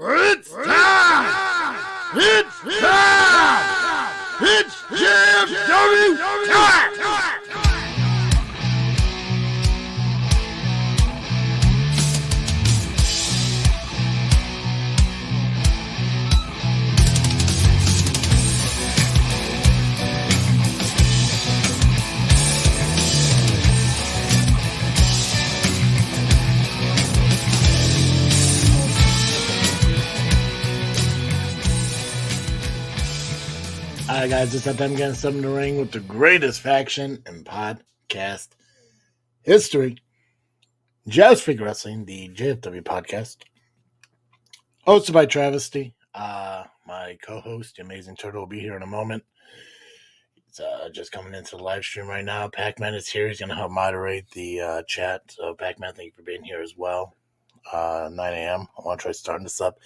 It's time! It's time! It's JFW time! All right, guys, it's that time again. 7 in the ring with the greatest faction in podcast history. Just Figure Wrestling, the JFW Podcast. Hosted by Travesty. My co-host, the Amazing Turtle, will be here in a moment. It's just coming into the live stream right now. Pacman is here. He's going to help moderate the chat. So, Pacman, thank you for being here as well. 9 a.m. I want to try starting this up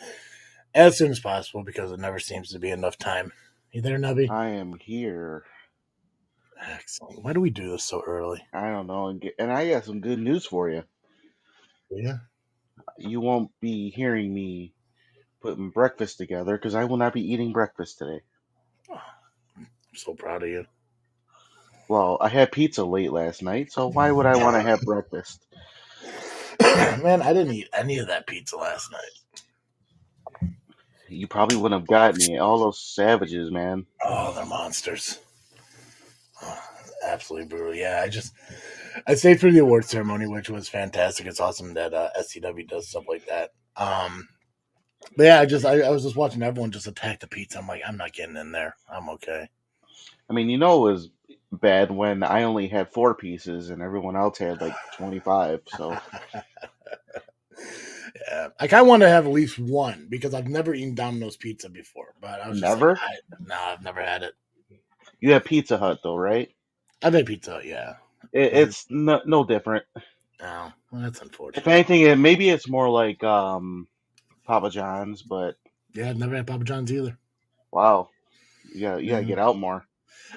as soon as possible because it never seems to be enough time. You there, Nubby? I am here. Excellent. Why do we do this so early? I don't know. And I got some good news for you. Yeah. You won't be hearing me putting breakfast together because I will not be eating breakfast today. I'm so proud of you. Well, I had pizza late last night, so why would I want to have breakfast? Man, I didn't eat any of that pizza last night. You probably wouldn't have gotten me. All those savages, man. Oh, they're monsters. Oh, absolutely brutal. Yeah, I stayed for the award ceremony, which was fantastic. It's awesome that SCW does stuff like that. But yeah, I was just watching everyone just attack the pizza. I'm like, I'm not getting in there. I'm okay. I mean, you know it was bad when I only had 4 pieces and everyone else had like 25, so... Yeah, I kind of want to have at least one because I've never eaten Domino's pizza before. But I was never. No, I've never had it. You have Pizza Hut though, right? I've had Pizza Hut, yeah. It's no different. Oh, well, that's unfortunate. If anything, maybe it's more like Papa John's, but yeah, I've never had Papa John's either. Wow, you gotta get out more.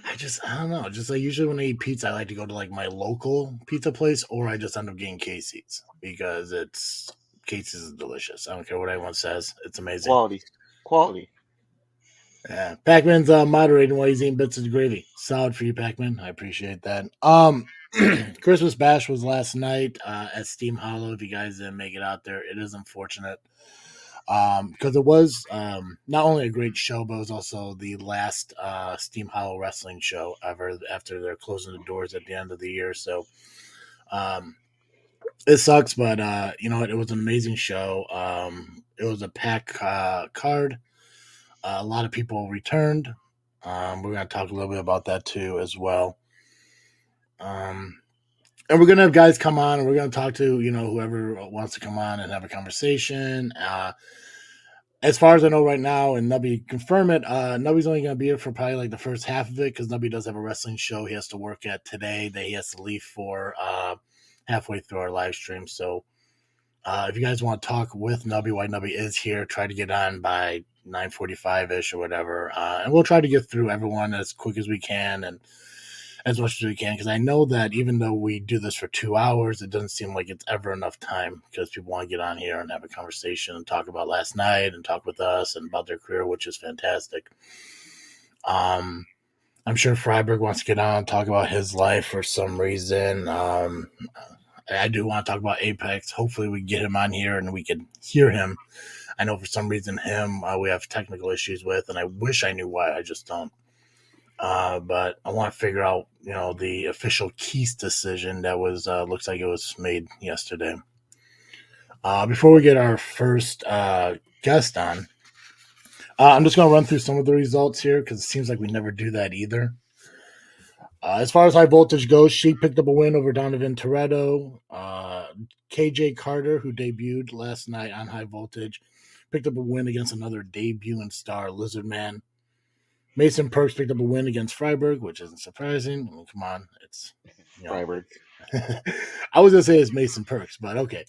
I don't know. Just like usually when I eat pizza, I like to go to like my local pizza place, or I just end up getting Casey's because Casey's is delicious. I don't care what anyone says; it's amazing. Quality. Yeah, Pacman's moderating while he's eating bits of gravy. Solid for you, Pacman. I appreciate that. Christmas Bash was last night at Steam Hollow. If you guys didn't make it out there, it is unfortunate because it was not only a great show, but it was also the last Steam Hollow wrestling show ever after they're closing the doors at the end of the year. So it sucks, but you know what? It was an amazing show. It was a packed card. A lot of people returned. We're going to talk a little bit about that too as well. And we're going to have guys come on and we're going to talk to, whoever wants to come on and have a conversation. As far as I know right now, and Nubby confirm it, Nubby's only going to be here for probably like the first half of it because Nubby does have a wrestling show he has to work at today that he has to leave for halfway through our live stream. So if you guys want to talk with Nubby while Nubby is here, try to get on by 9:45-ish or whatever. And we'll try to get through everyone as quick as we can and as much as we can, because I know that even though we do this for 2 hours, it doesn't seem like it's ever enough time because people want to get on here and have a conversation and talk about last night and talk with us and about their career, which is fantastic. I'm sure Freiberg wants to get on and talk about his life for some reason. I do want to talk about Apex. Hopefully we get him on here and we can hear him. I know for some reason we have technical issues with, and I wish I knew why. I just don't. But I want to figure out, the official Keys decision that was looks like it was made yesterday. Before we get our first guest on, I'm just going to run through some of the results here because it seems like we never do that either. As far as High Voltage goes, she picked up a win over Donovan Toretto. KJ Carter, who debuted last night on High Voltage, picked up a win against another debuting star, Lizard Man. Mason Perks picked up a win against Freiberg, which isn't surprising. I mean, come on, it's Freiberg. I was gonna say it's Mason Perks, but okay.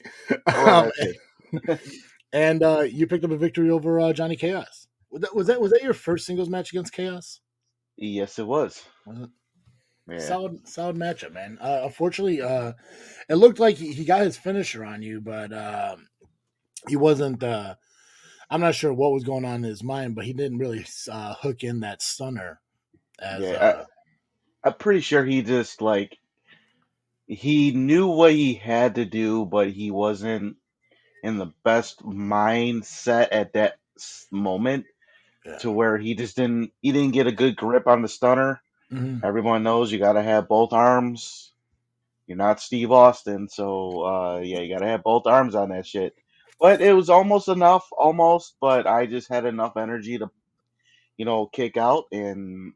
And you picked up a victory over Johnny Chaos. Was that your first singles match against Chaos? Yes, it was. Was it? Yeah. Solid matchup, man. Unfortunately, it looked like he got his finisher on you, but he wasn't. I'm not sure what was going on in his mind, but he didn't really hook in that stunner as Yeah, I'm pretty sure he just like he knew what he had to do, but he wasn't in the best mindset at that moment yeah. to where he didn't get a good grip on the stunner. Hmm. Everyone knows you got to have both arms. You're not Steve Austin, so yeah, you got to have both arms on that shit. But it was almost enough, almost. But I just had enough energy to, kick out, and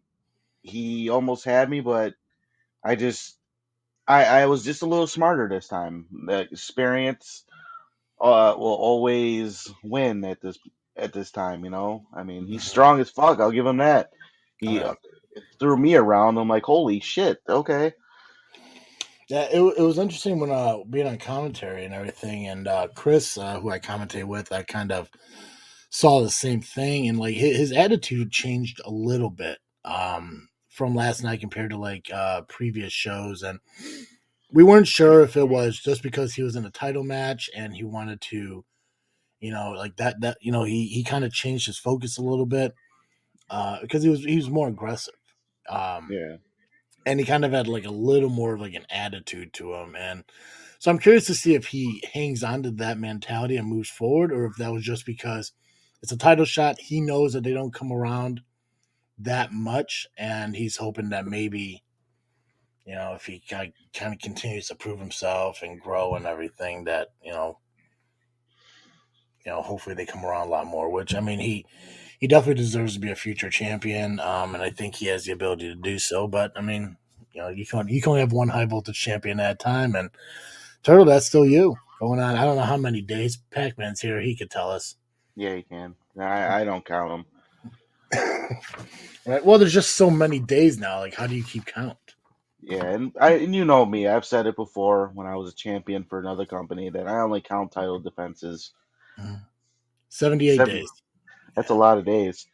he almost had me. But I just, I was just a little smarter this time. The experience will always win at this time. I mean, he's Hmm. strong as fuck. I'll give him that. Oh, He yeah. threw me around. I'm like, holy shit. Okay. Yeah, it was interesting when being on commentary and everything, and Chris, who I commentate with, I kind of saw the same thing, and like his attitude changed a little bit from last night compared to like previous shows, and we weren't sure if it was just because he was in a title match and he wanted to, like that he kind of changed his focus a little bit because he was more aggressive. Um, Yeah. and he kind of had like a little more of like an attitude to him, and so I'm curious to see if he hangs on to that mentality and moves forward, or if that was just because it's a title shot. He knows that they don't come around that much, and he's hoping that maybe if he kind of continues to prove himself and grow and everything, that hopefully they come around a lot more. Which I mean, he definitely deserves to be a future champion, and I think he has the ability to do so. But I mean, you can only have one high voltage champion at a time, and Turtle, that's still you going on. I don't know how many days. Pacman's here; he could tell us. Yeah, you can. I don't count them. Right. Well, there's just so many days now. Like, how do you keep count? Yeah, and you know me. I've said it before when I was a champion for another company that I only count title defenses. Mhm. 78 Seven. days. That's a Yeah, lot of days.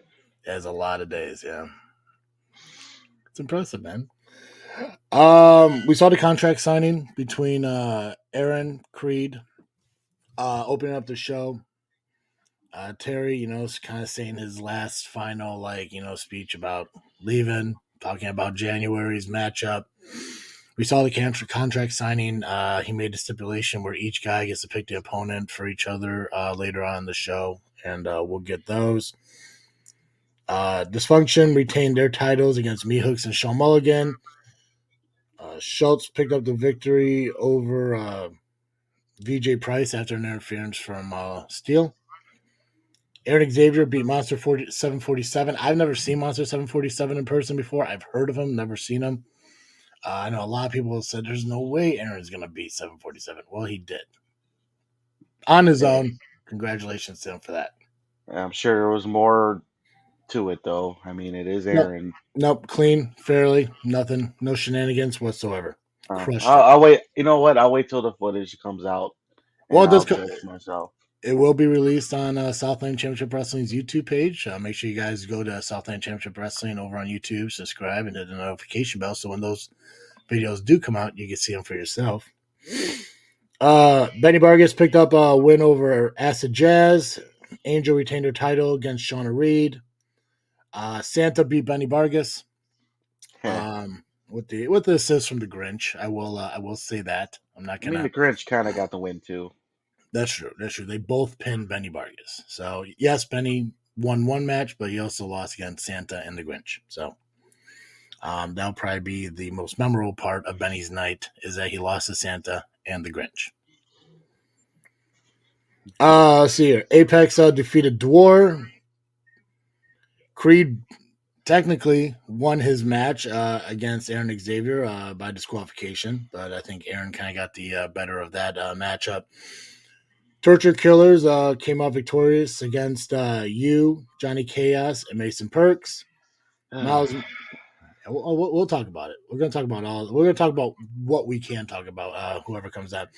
that's a lot of days. Yeah, it's impressive, man. We saw the contract signing between Aaron Creed, opening up the show. Terry, is kind of saying his last final, like, speech about leaving, talking about January's matchup. We saw the contract signing. He made a stipulation where each guy gets to pick the opponent for each other later on in the show, and we'll get those. Dysfunction retained their titles against Me Hooks and Sean Mulligan. Schultz picked up the victory over VJ Price after an interference from Steele. Aaron Xavier beat Monster 747. I've never seen Monster 747 in person before. I've heard of him, never seen him. I know a lot of people have said there's no way Aaron's going to beat 747. Well, he did. On his Yeah, own. Congratulations to him for that. I'm sure there was more to it though. I mean, it is Nope. Aaron. Nope. Clean, fairly, nothing, no shenanigans whatsoever. Crushed I'll, him. I'll wait. You know what? I'll wait till the footage comes out, Well, and I'll judge myself. it will be released on Southland Championship Wrestling's YouTube page. Make sure you guys go to Southland Championship Wrestling over on YouTube, subscribe, and hit the notification bell so when those videos do come out, you can see them for yourself. Benny Bargas picked up a win over Acid Jazz. Angel retained her title against Shauna Reed. Santa beat Benny Bargas with the assist from the Grinch. I will say that. I'm not I mean, gonna. the Grinch kind of got the win too. That's true. That's true. They both pinned Benny Bargas. So yes, Benny won one match, but he also lost against Santa and the Grinch. So that'll probably be the most memorable part of Benny's night is that he lost to Santa and the Grinch. Let's see here. Apex defeated Dwar. Creed technically won his match against Aaron Xavier by disqualification, but I think Aaron kind of got the better of that matchup. Torture Killers came out victorious against you, Johnny Chaos, and Mason Perks. Miles, we'll talk about it. We're going to talk about all. We're going to talk about what we can talk about. Whoever comes out.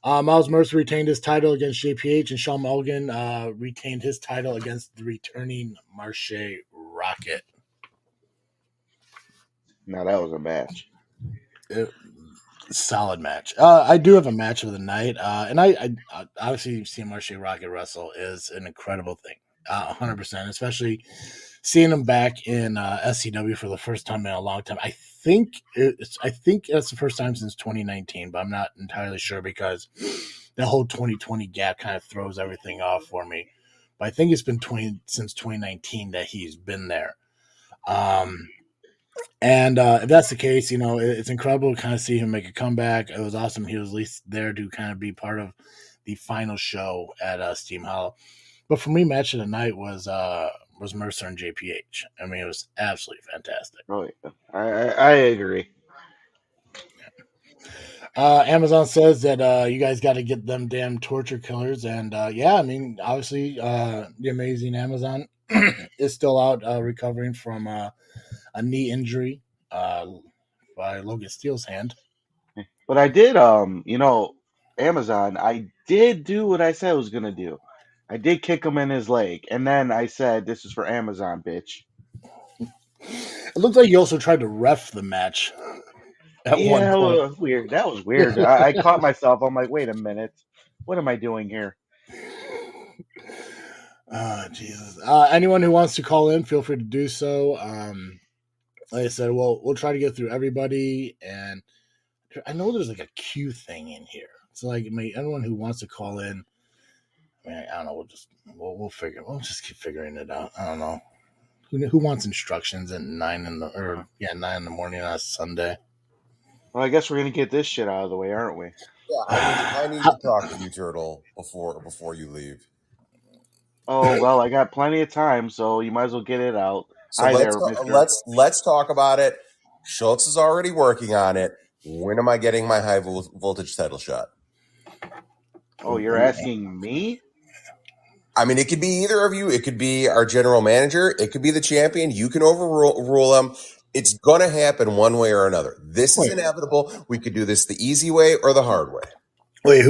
Miles Mercer retained his title against JPH, and Sean Mulligan retained his title against the returning Marche Rocket. Now that was a match. Solid match. I do have a match of the night, and I obviously seeing Marche Rocket wrestle is an incredible thing, 100%. Especially seeing him back in SCW for the first time in a long time. I think that's the first time since 2019, but I'm not entirely sure because that whole 2020 gap kind of throws everything off for me. But I think it's been since 2019 that he's been there. And if that's the case, it's incredible to kind of see him make a comeback. It was awesome. He was at least there to kind of be part of the final show at Steam Hollow. But for me, match of the night was Mercer and JPH. I mean, it was absolutely fantastic. Oh, yeah. I agree. Amazon says that you guys got to get them damn torture killers, and yeah, I mean, obviously, the amazing Amazon is still out recovering from a knee injury by Logan Steele's hand. But I did, Amazon, I did do what I said I was gonna do. I did kick him in his leg, and then I said, "This is for Amazon, bitch." It looks like you also tried to ref the match at one Yeah, point. weird. That was weird. I caught myself. I'm like, wait a minute, what am I doing here? Jesus. Anyone who wants to call in, feel free to do so. Like I said, we'll try to get through everybody, and I know there's like a queue thing in here. So like, anyone who wants to call in, I don't know. We'll figure. We'll just keep figuring it out. I don't know. Who wants instructions at 9 in the morning on a Sunday? Well, I guess we're gonna get this shit out of the way, aren't we? Yeah, I need to talk to you, Turtle, before you leave. Oh well, I got plenty of time, so you might as well get it out. So Hi there, Mister. let's talk about it. Schultz is already working on it. When am I getting my high voltage title shot? Oh, you're asking me? I mean, it could be either of you. It could be our general manager. It could be the champion. You can overrule them. It's going to happen one way or another. This is inevitable. We could do this the easy way or the hard way. Wait,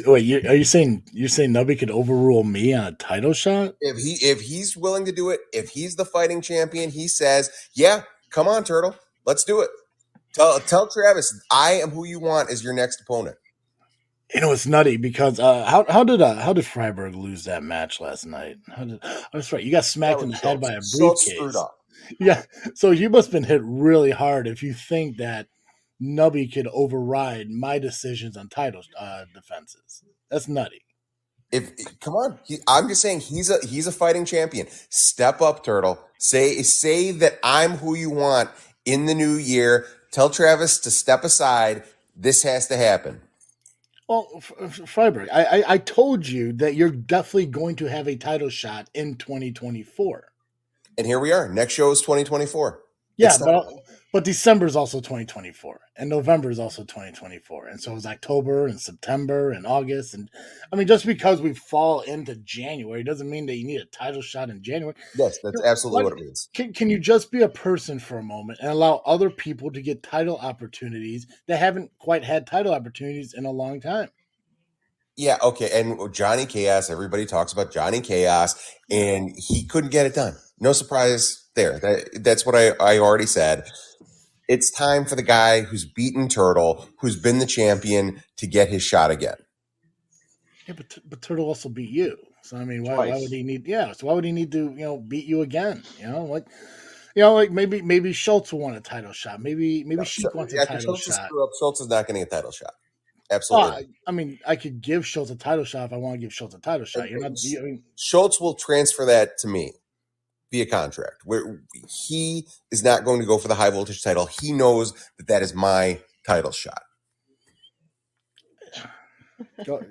are you saying Nubby could overrule me on a title shot? If he's willing to do it, if he's the fighting champion, he says, "Yeah, come on, Turtle, let's do it." Tell Travis, I am who you want as your next opponent. It's nutty because how did Freiberg lose that match last night? That's right. You got smacked in the head by a briefcase. Screwed up. Yeah, so you must have been hit really hard if you think that Nubby could override my decisions on title defenses. That's nutty. Come on, I'm just saying he's a fighting champion. Step up, Turtle. Say that I'm who you want in the new year. Tell Travis to step aside. This has to happen. Well, Freiberg, I told you that you're definitely going to have a title shot in 2024. And here we are. Next show is 2024. Yeah, but December is also 2024, and November is also 2024, and so is October and September and August. And I mean, just because we fall into January doesn't mean that you need a title shot in January. Yes, that's absolutely what it means. Can you just be a person for a moment and allow other people to get title opportunities that haven't quite had title opportunities in a long time? Yeah, okay. And Johnny Chaos, everybody talks about Johnny Chaos, and he couldn't get it done. No surprise there. That's what I already said. It's time for the guy who's beaten Turtle, who's been the champion, to get his shot again. Yeah, but Turtle also beat you. So I mean, why would he need? Yeah, so why would he need to beat you again? Like maybe Schultz will want a title shot. Maybe Sheik wants a title shot. Schultz is not getting a title shot. Absolutely. I mean, I could give Schultz a title shot if I want to give Schultz a title shot. Schultz will transfer that to me via contract, where he is not going to go for the high voltage title. He knows that is my title shot. Here's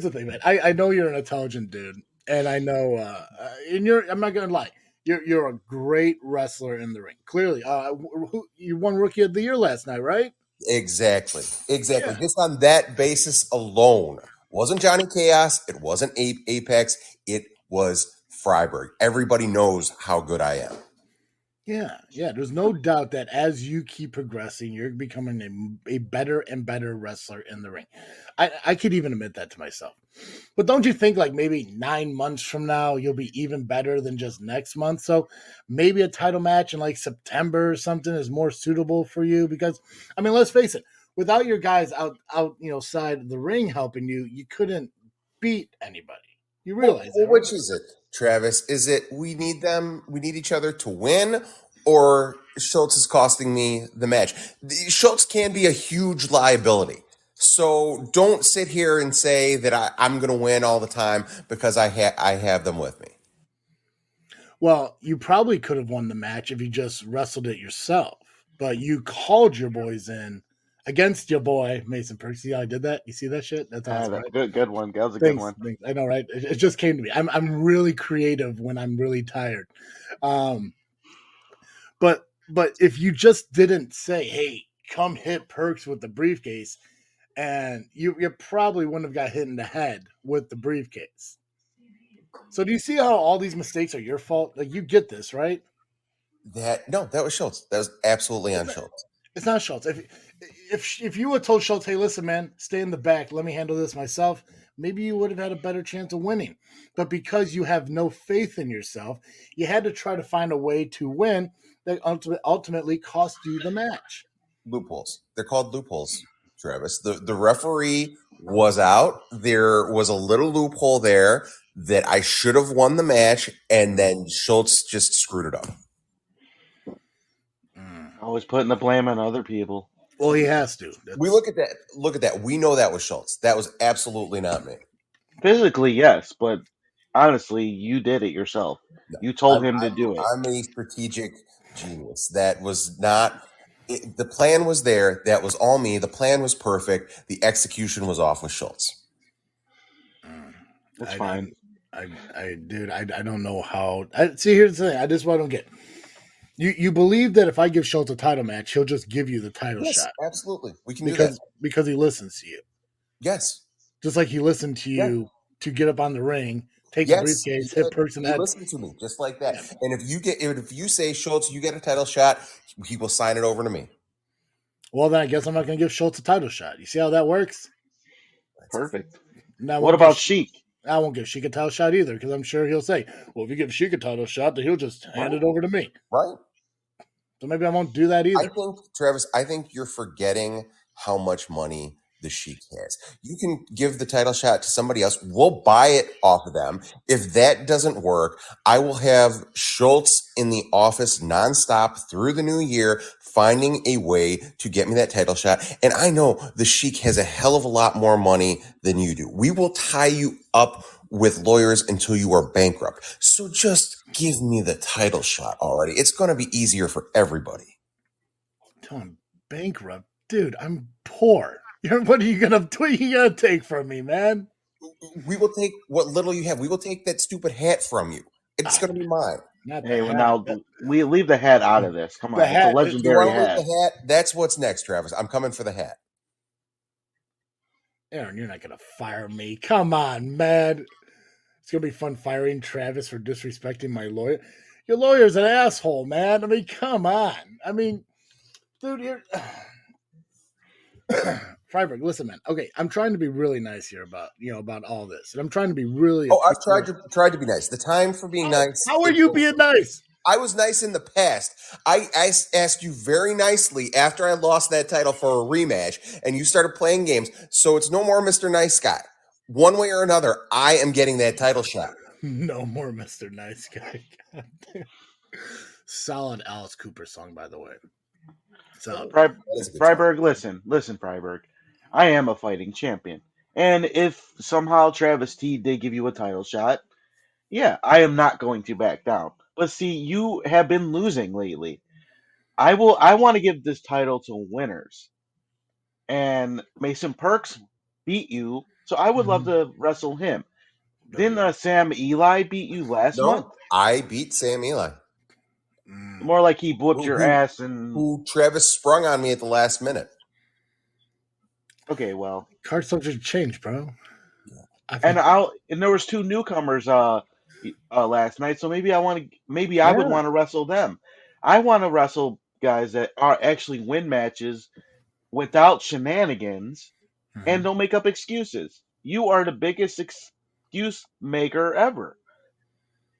the thing, man. I know you're an intelligent dude, and I know, and I'm not gonna lie. You're a great wrestler in the ring. Clearly, you won Rookie of the Year last night, right? Exactly. Yeah. Just on that basis alone, wasn't Johnny Chaos. It wasn't Apex. It was Freiberg. Everybody knows how good I am. Yeah, yeah. There's no doubt that as you keep progressing, you're becoming a better and better wrestler in the ring. I could even admit that to myself. But don't you think like maybe 9 months from now you'll be even better than just next month? So maybe a title match in like September or something is more suitable for you because I mean, let's face it, without your guys out side the ring helping you, you couldn't beat anybody. You realize that, right? Which is it, Travis? Is it we need each other to win, or Schultz is costing me the match? Schultz can be a huge liability. So don't sit here and say that I'm going to win all the time because I have them with me. Well, you probably could have won the match if you just wrestled it yourself, but you called your boys in against your boy Mason Perks. See how I did that? You see that shit? That's awesome, right? Good one. That was a good one. Thanks. I know, right? It just came to me. I'm really creative when I'm really tired. But if you just didn't say, "Hey, come hit Perks with the briefcase," and you probably wouldn't have got hit in the head with the briefcase. So do you see how all these mistakes are your fault? Like you get this, right? That was Schultz. That was absolutely on Schultz. It's not Schultz. If you had told Schultz, "Hey, listen, man, stay in the back. Let me handle this myself," maybe you would have had a better chance of winning. But because you have no faith in yourself, you had to try to find a way to win that ultimately cost you the match. Loopholes. They're called loopholes, Travis. The referee was out. There was a little loophole there that I should have won the match, and then Schultz just screwed it up. Always putting the blame on other people. Well, he has to. We look at that. We know that was Schultz. That was absolutely not me. Physically, yes, but honestly, you did it yourself. No, you told him to do it. I'm a strategic genius. That was not... the plan was there. That was all me. The plan was perfect. The execution was off with Schultz. That's fine. I don't know how. See, here's the thing. I just don't get. You believe that if I give Schultz a title match, he'll just give you the title shot. Absolutely. We can do that. Because he listens to you. Yes. Just like he listened to you to get up on the ring, take the briefcase, hit person head. Listen to me, just like that. Yeah. And if you say, Schultz, you get a title shot, he will sign it over to me. Well, then I guess I'm not going to give Schultz a title shot. You see how that works? Perfect. Now, what about Sheik? I won't give Sheik a title shot either because I'm sure he'll say, well, if you give Sheik a title shot, then he'll just hand it over to me. Right. So maybe I won't do that either. Travis, I think you're forgetting how much money the Sheik has. You can give the title shot to somebody else. We'll buy it off of them. If that doesn't work, I will have Schultz in the office nonstop through the new year, finding a way to get me that title shot. And I know the Sheik has a hell of a lot more money than you do. We will tie you up with lawyers until you are bankrupt. So just give me the title shot already. It's going to be easier for everybody. Until I'm bankrupt? Dude, I'm poor. What are you gonna take from me, man? We will take what little you have. We will take that stupid hat from you. It's going to be mine. Now we leave the hat out of this. Come on, it's a legendary hat. The hat. That's what's next, Travis. I'm coming for the hat. Aaron, you're not gonna fire me. Come on, man. It's gonna be fun firing Travis for disrespecting my lawyer. Your lawyer's an asshole, man. I mean, come on. I mean, dude, you're. Freiberg, listen, man. Okay, I'm trying to be really nice here about all this, and I'm trying to be really. Oh, I've tried to be nice. The time for being nice. How are you being nice? I was nice in the past. I asked you very nicely after I lost that title for a rematch, and you started playing games. So it's no more Mr. Nice Guy. One way or another, I am getting that title shot. No more Mr. Nice Guy. Solid Alice Cooper song, by the way. So Freiberg, listen, Freiberg. I am a fighting champion. And if somehow Travis T did give you a title shot, yeah, I am not going to back down. But see, you have been losing lately. I want to give this title to winners. And Mason Perks beat you, so I would love to wrestle him. Didn't Sam Eli beat you last month? I beat Sam Eli. More like he whooped your ass and who Travis sprung on me at the last minute. Okay, well, card subject change, bro. And there was 2 newcomers last night, so maybe I would want to wrestle them. I want to wrestle guys that are actually win matches without shenanigans and don't make up excuses. You are the biggest excuse maker ever.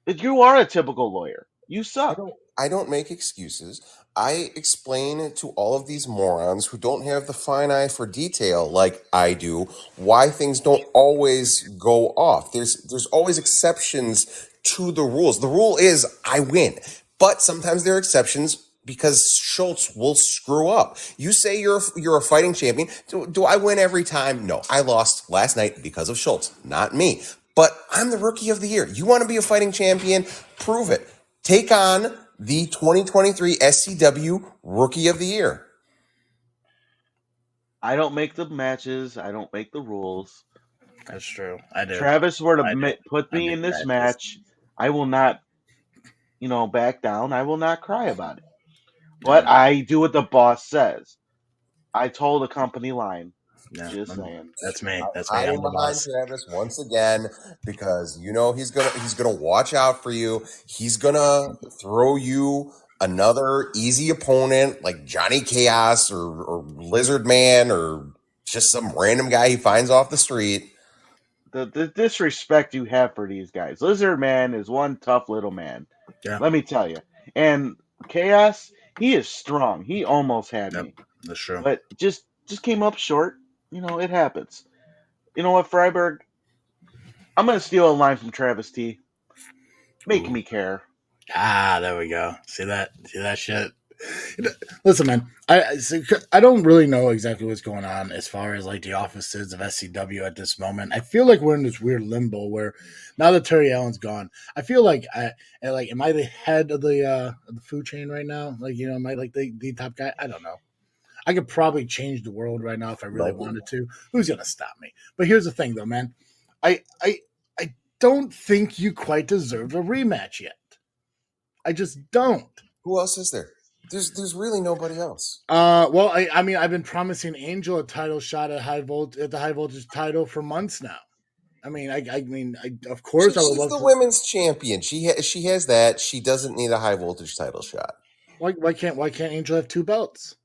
You are a typical lawyer. You suck. I don't make excuses. I explain to all of these morons who don't have the fine eye for detail like I do why things don't always go off. There's always exceptions to the rules. The rule is I win, but sometimes there are exceptions because Schultz will screw up. You say you're a fighting champion. Do I win every time? No, I lost last night because of Schultz, not me. But I'm the rookie of the year. You want to be a fighting champion? Prove it. Take on the 2023 SCW Rookie of the Year. I don't make the matches. I don't make the rules. That's true. I do. Travis were to put me in this match, I will not, back down. I will not cry about it. But I do what the boss says. I told the company line. Just saying. That's me. That's me. I'm the behind boss. Travis once again because he's gonna watch out for you. He's gonna throw you another easy opponent like Johnny Chaos or Lizard Man or just some random guy he finds off the street. The disrespect you have for these guys. Lizard Man is one tough little man. Yeah. Let me tell you. And Chaos, he is strong. He almost had me. That's true. But just came up short. It happens. You know what, Freiberg? I'm going to steal a line from Travis T. Make me care. There we go. See that shit? Listen, man, I don't really know exactly what's going on as far as like the offices of SCW at this moment. I feel like we're in this weird limbo where now that Terry Allen's gone, I feel like am I the head of the food chain right now? Like, am I like the top guy? I don't know. I could probably change the world right now if I really wanted to. Who's gonna stop me? But here's the thing, though, man. I don't think you quite deserve a rematch yet. I just don't. Who else is there? There's really nobody else. Well, I mean, I've been promising Angel a title shot at the high voltage title for months now. I mean, of course, she's the women's champion. She has that. She doesn't need a high voltage title shot. Why can't Angel have 2 belts?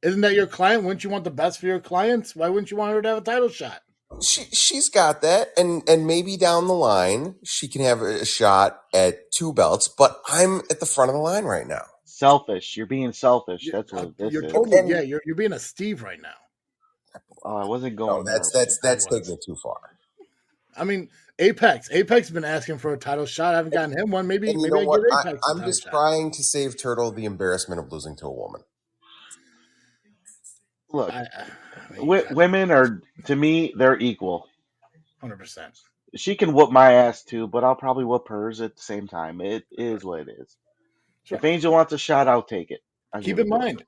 Isn't that your client? Wouldn't you want the best for your clients? Why wouldn't you want her to have a title shot? She's got that, and maybe down the line she can have a shot at 2 belts. But I'm at the front of the line right now. Selfish. You're being selfish. That's what this is. Totally, you're being a Steve right now. Oh, I wasn't going. No, that's taking it too far. I mean, Apex has been asking for a title shot. I haven't gotten him one. Maybe I get Apex. I'm just trying to save Turtle the embarrassment of losing to a woman. Look, women are, to me, they're equal. 100%. She can whoop my ass too, but I'll probably whoop hers at the same time. It is what it is. Sure. If Angel wants a shot, I'll take it. Keep in mind,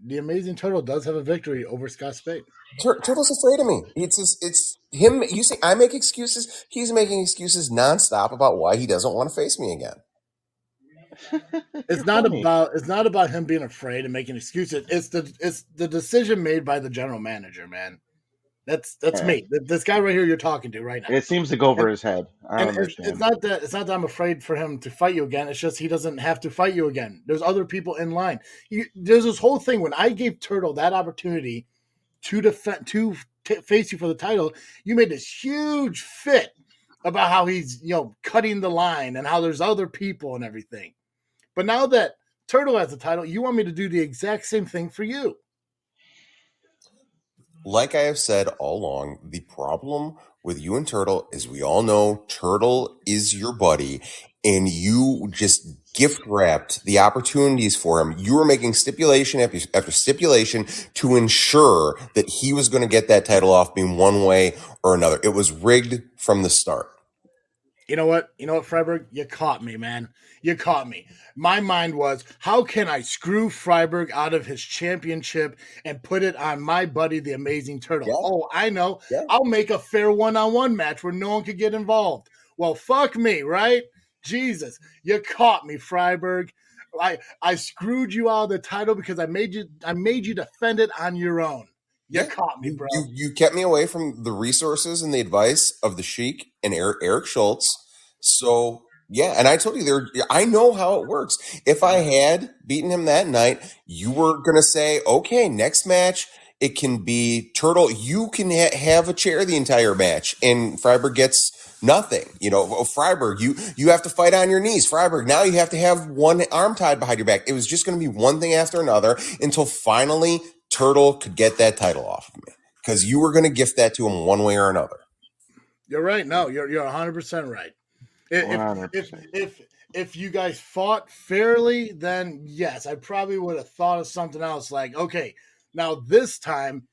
the Amazing Turtle does have a victory over Scott Spade. Turtle's afraid of me. It's him. You see, I make excuses. He's making excuses nonstop about why he doesn't want to face me again. It's not about him being afraid and making excuses. It's the decision made by the general manager, man. That's me. This guy right here you're talking to right now. It seems to go over his head. I understand. It's not that I'm afraid for him to fight you again. It's just he doesn't have to fight you again. There's other people in line. There's this whole thing when I gave Turtle that opportunity to face you for the title. You made this huge fit about how he's cutting the line and how there's other people and everything. But now that Turtle has the title, you want me to do the exact same thing for you. Like I have said all along, the problem with you and Turtle is we all know Turtle is your buddy, and you just gift wrapped the opportunities for him. You were making stipulation after stipulation to ensure that he was going to get that title off being one way or another. It was rigged from the start. You know what, Freiberg? You caught me, man. You caught me. My mind was, how can I screw Freiberg out of his championship and put it on my buddy, the Amazing Turtle? Yeah. Oh, I know. Yeah. I'll make a fair one-on-one match where no one could get involved. Well, fuck me, right? Jesus, you caught me, Freiberg. I screwed you out of the title because I made you defend it on your own. You caught me, bro. You kept me away from the resources and the advice of the Sheik and Eric Schultz. So Yeah, and I told you I know how it works. If I had beaten him that night, you were gonna say, okay, next match it can be Turtle. You can have a chair the entire match, and Freiberg gets nothing. Freiberg, you have to fight on your knees. Freiberg, now you have to have one arm tied behind your back. It was just going to be one thing after another until finally Turtle could get that title off of me, because you were going to gift that to him one way or another. You're right. No, you're 100% right. If you guys fought fairly, then yes, I probably would have thought of something else. Like, okay, now this time,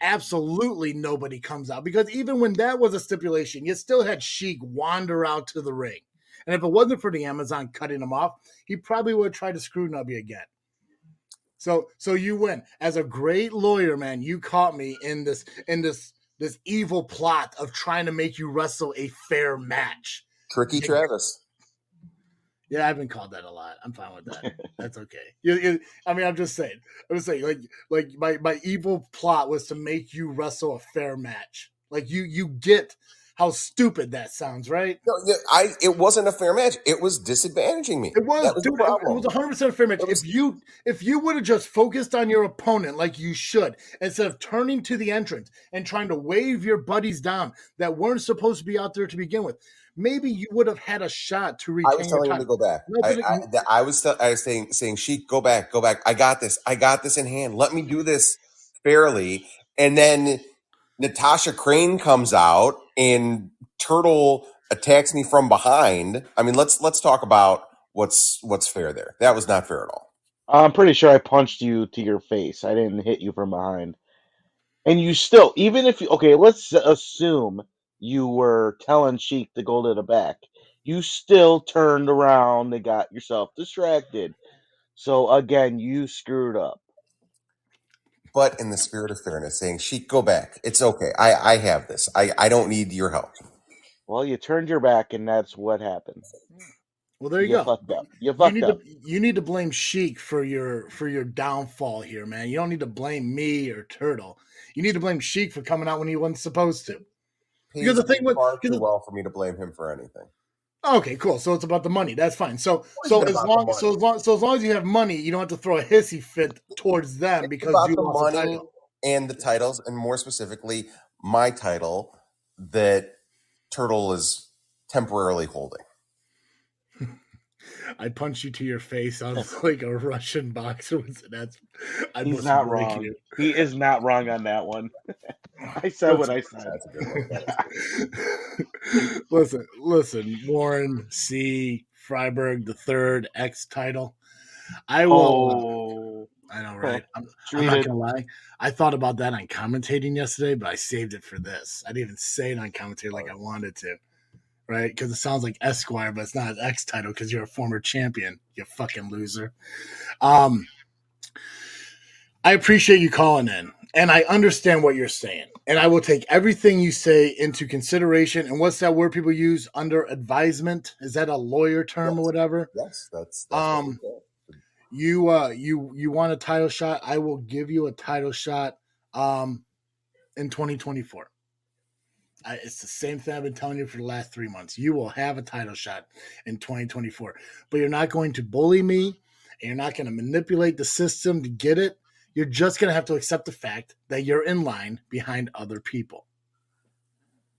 absolutely nobody comes out, because even when that was a stipulation, you still had Sheik wander out to the ring, and if it wasn't for the Amazon cutting him off, he probably would have tried to screw Nubby again. So you win. As a great lawyer, man, you caught me in this evil plot of trying to make you wrestle a fair match. Tricky Travis. Yeah, I've been called that a lot. I'm fine with that. That's okay. I'm just saying. Like my evil plot was to make you wrestle a fair match. Like you get how stupid that sounds, right? No, it wasn't a fair match. It was disadvantaging me. It was, that was dude. It was 100% fair match. If you would have just focused on your opponent like you should, instead of turning to the entrance and trying to wave your buddies down that weren't supposed to be out there to begin with, maybe you would have had a shot to retain. I was telling him to go back. I was saying, Sheik, go back. I got this in hand. Let me do this fairly. And then Natasha Crane comes out and Turtle attacks me from behind. I mean, let's talk about what's fair there. That was not fair at all. I'm pretty sure I punched you to your face. I didn't hit you from behind. And you still, even if you, okay, let's assume you were telling Sheik to go to the back. You still turned around and got yourself distracted. So again, you screwed up. But in the spirit of fairness, saying, Sheik, go back. It's okay. I have this. I don't need your help. Well, you turned your back, and that's what happened. Well, there you go. Fucked up. You fucked up. You need to blame Sheik for your downfall here, man. You don't need to blame me or Turtle. You need to blame Sheik for coming out when he wasn't supposed to. Because the thing was, far too well for me to blame him for anything. Okay, cool. So it's about the money. That's fine. So as long as you have money, you don't have to throw a hissy fit towards them because you lost the title. And the titles, and more specifically, my title that Turtle is temporarily holding. I punched you to your face. I was like a Russian boxer. He's not wrong. He is not wrong on that one. I said what I said. That's a good one. Listen, Warren C. Freiberg, the third X title. I will. I know, right? I'm not gonna lie. I thought about that on commentating yesterday, but I saved it for this. I didn't even say it on commentating like I wanted to. Right? Because it sounds like Esquire, but it's not an X title because you're a former champion, you fucking loser. I appreciate you calling in, and I understand what you're saying, and I will take everything you say into consideration. And what's that word people use? Under advisement? Is that a lawyer term or whatever? Yes, that's you want a title shot? I will give you a title shot in 2024. It's the same thing I've been telling you for the last 3 months. You will have a title shot in 2024, but you're not going to bully me, and you're not going to manipulate the system to get it. You're just going to have to accept the fact that you're in line behind other people.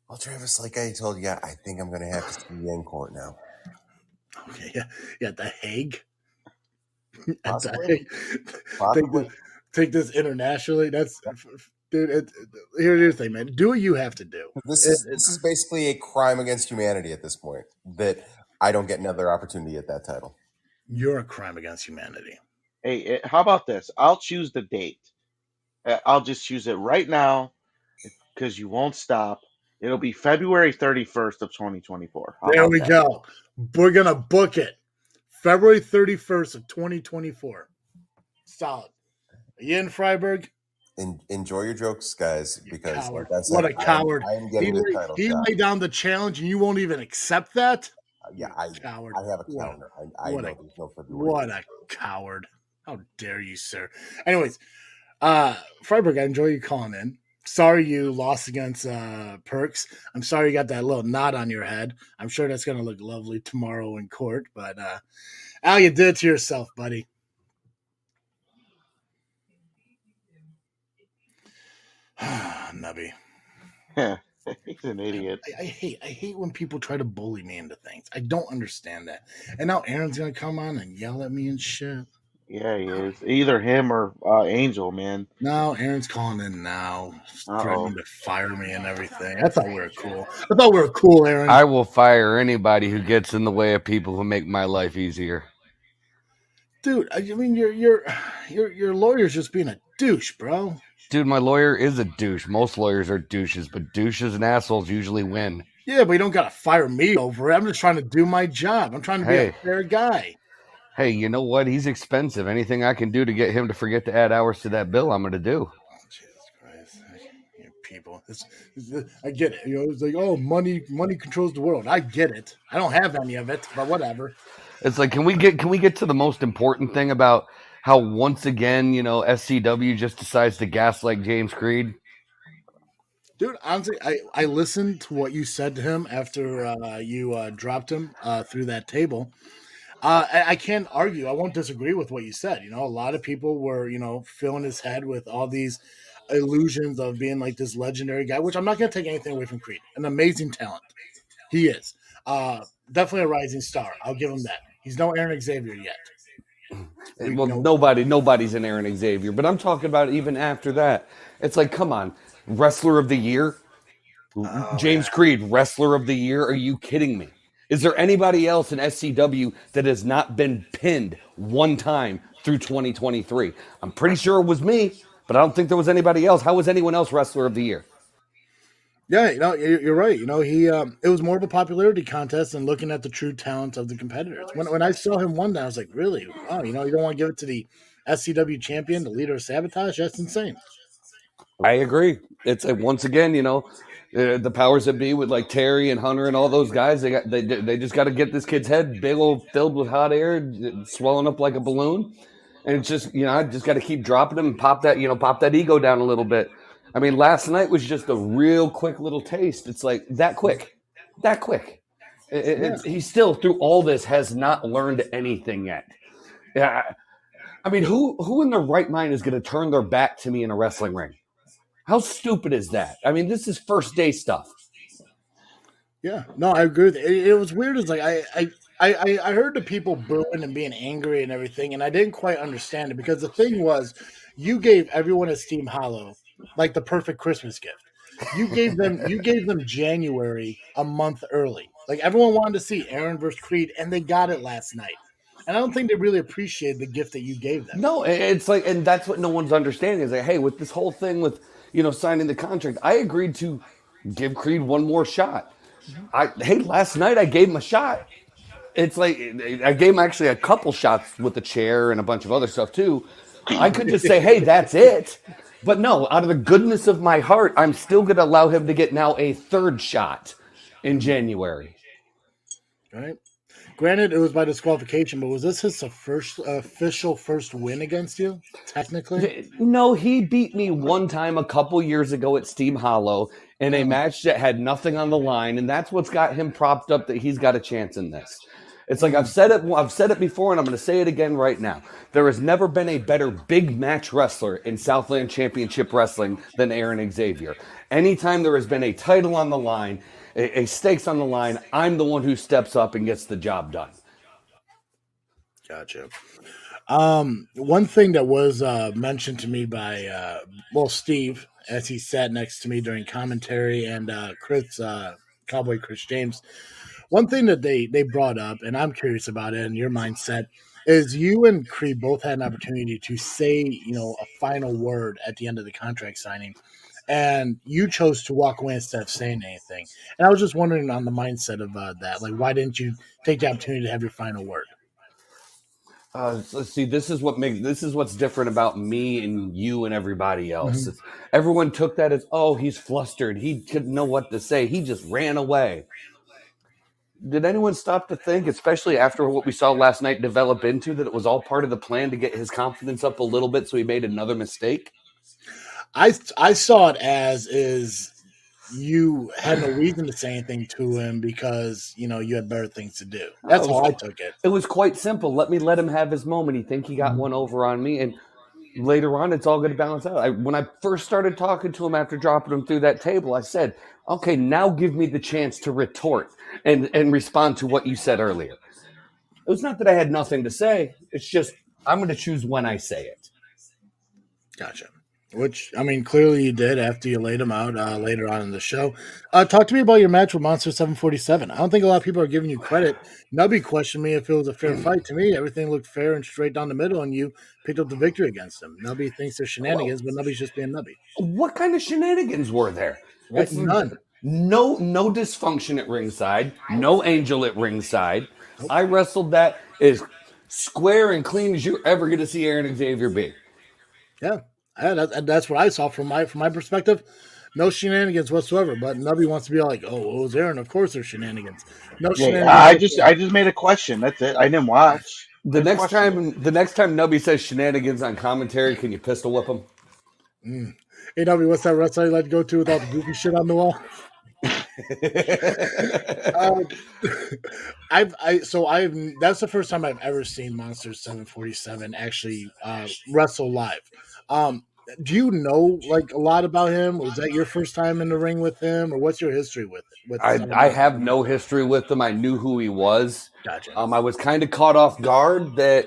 Well, Travis, like I told you, I think I'm going to have to see you in court now. Okay, yeah, The Hague. Possibly. Take this internationally. That's... Dude, here's the thing, man. Do what you have to do. This is basically a crime against humanity at this point, that I don't get another opportunity at that title. You're a crime against humanity. Hey, how about this? I'll choose the date. I'll just choose it right now because you won't stop. It'll be February 31st of 2024. There we go. We're going to book it. February 31st of 2024. Solid. Are you in, Freiberg? Enjoy your jokes, guys, because like I said, what a coward! I am getting the title. He laid down the challenge, and you won't even accept that. Coward! I have a counter. I know there's no February. What a coward! How dare you, sir? Anyways, Freiberg, I enjoy you calling in. sorry you lost against Perks. I'm sorry you got that little knot on your head. I'm sure that's going to look lovely tomorrow in court. But Al, you did it to yourself, buddy. Nubby. He's an idiot. I hate when people try to bully me into things. I don't understand that. And now Aaron's gonna come on and yell at me and shit. Yeah, he is. Either him or Angel, man. No, Aaron's calling in now, Uh-oh. threatening to fire me and everything. I thought we were cool. I thought we were cool, Aaron. I will fire anybody who gets in the way of people who make my life easier. Dude, I mean, your lawyer's just being a douche, bro. Dude, my lawyer is a douche. Most lawyers are douches, but douches and assholes usually win. Yeah, but you don't gotta fire me over it. I'm just trying to do my job. I'm trying to be a fair guy. Hey, you know what? He's expensive. Anything I can do to get him to forget to add hours to that bill, I'm going to do. Oh, Jesus Christ. People. I get it. It's like, oh, money controls the world. I get it. I don't have any of it, but whatever. It's like, can we get to the most important thing about how once again, SCW just decides to gaslight James Creed? Dude, honestly, I listened to what you said to him after you dropped him through that table. I can't argue. I won't disagree with what you said. A lot of people were, filling his head with all these illusions of being like this legendary guy, which I'm not going to take anything away from Creed. An amazing talent. He is. Definitely a rising star. I'll give him that. He's no Aaron Xavier yet. Well, nobody's an Aaron Xavier, but I'm talking about even after that. It's like, come on, Wrestler of the Year? James Creed, Wrestler of the Year? Are you kidding me? Is there anybody else in SCW that has not been pinned one time through 2023? I'm pretty sure it was me, but I don't think there was anybody else. How was anyone else Wrestler of the Year? Yeah, you're right. He it was more of a popularity contest than looking at the true talent of the competitors. When I saw him one day, I was like, really? Wow, you don't want to give it to the SCW champion, the leader of Sabotage? That's insane. I agree. It's like, once again, the powers that be with like Terry and Hunter and all those guys, they just got to get this kid's head big old filled with hot air, swelling up like a balloon, and it's just I just got to keep dropping him and pop that ego down a little bit. I mean, last night was just a real quick little taste. It's like that quick. He still through all this has not learned anything yet. Yeah, I mean, who in their right mind is going to turn their back to me in a wrestling ring? How stupid is that? I mean, this is first day stuff. Yeah, no, I agree with it. It was weird. It's like I heard the people booing and being angry and everything, and I didn't quite understand it because the thing was, you gave everyone at Steam Hollow like the perfect Christmas gift. You gave them January a month early. Like everyone wanted to see Aaron versus Creed, and they got it last night. And I don't think they really appreciated the gift that you gave them. No, it's like, and that's what no one's understanding is like, hey, with this whole thing with signing the contract, I agreed to give Creed one more shot. Last night I gave him a shot. It's like I gave him actually a couple shots with the chair and a bunch of other stuff too. I could just say, hey, that's it. But no, out of the goodness of my heart, I'm still going to allow him to get now a third shot in January. Right. Granted, it was by disqualification, but was this his official first win against you, technically? No, he beat me one time a couple years ago at Steam Hollow in a match that had nothing on the line, and that's what's got him propped up that he's got a chance in this. It's like I've said it before, and I'm going to say it again right now. There has never been a better big match wrestler in Southland Championship Wrestling than Aaron Xavier. Anytime there has been a title on the line, a stakes on the line, I'm the one who steps up and gets the job done. Gotcha. One thing that was mentioned to me by Steve, as he sat next to me during commentary, and Cowboy Chris James. One thing that they brought up, and I'm curious about it, and your mindset, is you and Creed both had an opportunity to say, a final word at the end of the contract signing, and you chose to walk away instead of saying anything. And I was just wondering on the mindset of that, like, why didn't you take the opportunity to have your final word? See, this is what's different about me and you and everybody else. Mm-hmm. Everyone took that as, oh, he's flustered. He didn't know what to say. He just ran away. Did anyone stop to think, especially after what we saw last night develop into, that it was all part of the plan to get his confidence up a little bit so he made another mistake? I saw it as is you had no reason to say anything to him because you had better things to do. That's how I took it. It was quite simple. Let him have his moment. He think he got one over on me, and later on, it's all going to balance out. When I first started talking to him after dropping him through that table, I said, "Okay, now give me the chance to retort and respond to what you said earlier." It was not that I had nothing to say. It's just I'm going to choose when I say it. Gotcha. Which, I mean, clearly you did after you laid him out later on in the show. Talk to me about your match with Monster 747. I don't think a lot of people are giving you credit. Nubby questioned me if it was a fair fight. To me, everything looked fair and straight down the middle, and you picked up the victory against him. Nubby thinks there's shenanigans, but Nubby's just being Nubby. What kind of shenanigans were there? Right? None. No dysfunction at ringside. No angel at ringside. Nope. I wrestled that as square and clean as you're ever going to see Aaron and Xavier be. Yeah. That's what I saw from my perspective. No shenanigans whatsoever. But Nubby wants to be like, "Oh, what was Aaron? Of course, there's shenanigans." No shenanigans. I just made a question. That's it. I didn't watch. The next time Nubby says shenanigans on commentary, can you pistol whip him? Hey Nubby, what's that wrestler you like to go to with all the goofy shit on the wall? That's the first time I've ever seen Monster 747 actually wrestle live. Do you know like a lot about him? Was that your first time in the ring with him, or what's your history with I have no history with him. I knew who he was. Gotcha. I was kind of caught off guard that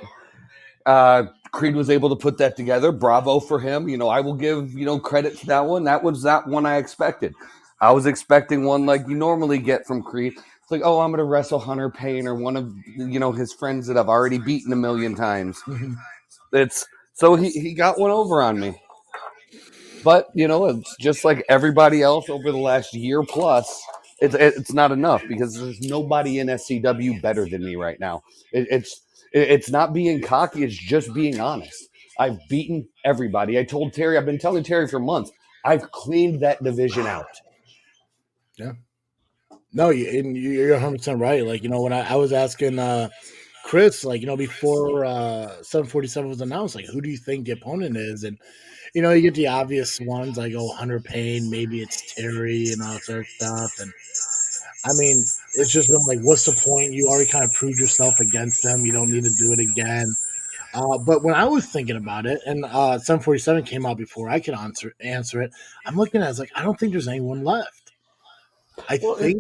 Creed was able to put that together. Bravo for him. I will give credit to that one. That was that one I expected. I was expecting one like you normally get from Creed. It's like, oh, I'm going to wrestle Hunter Paine or one of his friends that I've already beaten a million times. So he got one over on me. But, it's just like everybody else over the last year plus, it's not enough because there's nobody in SCW better than me right now. It's not being cocky. It's just being honest. I've beaten everybody. I've been telling Terry for months, I've cleaned that division out. Yeah. No, you're 100% right. Like, when I was asking Chris, like, before 747 was announced, like, who do you think the opponent is? And, you get the obvious ones like, oh, Hunter Paine, maybe it's Terry and all that sort of stuff. And, I mean, it's just been like, what's the point? You already kind of proved yourself against them. You don't need to do it again. But when I was thinking about it, and 747 came out before I could answer it, I'm looking at it, like, I don't think there's anyone left. Go ahead.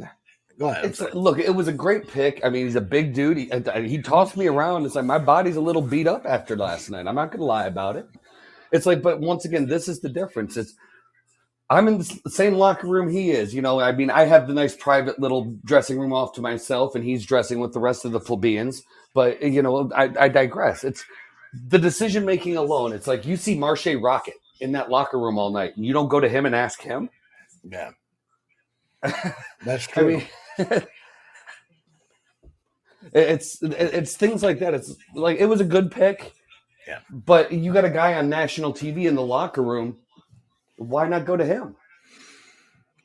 Look, it was a great pick. I mean, he's a big dude. He tossed me around. It's like my body's a little beat up after last night. I'm not going to lie about it. It's like, but once again, this is the difference. I'm in the same locker room he is. I mean, I have the nice private little dressing room off to myself, and he's dressing with the rest of the plebeians. But, I digress. It's the decision making alone. It's like you see Marche Rocket in that locker room all night, and you don't go to him and ask him. Yeah. That's true. I mean, it's things like that. It's like it was a good pick. Yeah. But you got a guy on national TV in the locker room. Why not go to him?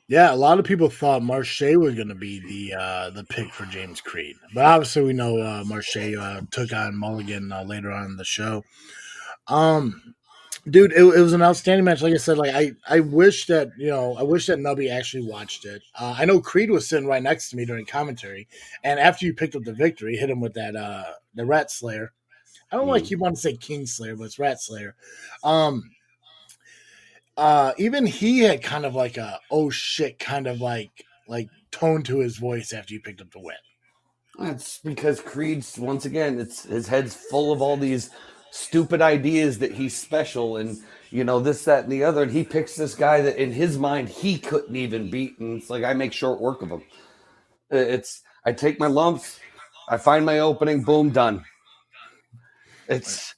Yeah, a lot of people thought Marche was going to be the pick for James Creed, but obviously we know Marche took on Mulligan later on in the show. Dude, it was an outstanding match. Like I said, like I wish that Nubby actually watched it. I know Creed was sitting right next to me during commentary, and after you picked up the victory, hit him with that the Rat Slayer. I don't like you want to say King Slayer, but it's Rat Slayer. Even he had kind of like a oh shit kind of like tone to his voice after you picked up the win. That's because Creed's once again, his head's full of all these stupid ideas that he's special and this, that, and the other, and he picks this guy that in his mind he couldn't even beat, and it's like I make short work of him. I take my lumps, I find my opening, boom, done. It's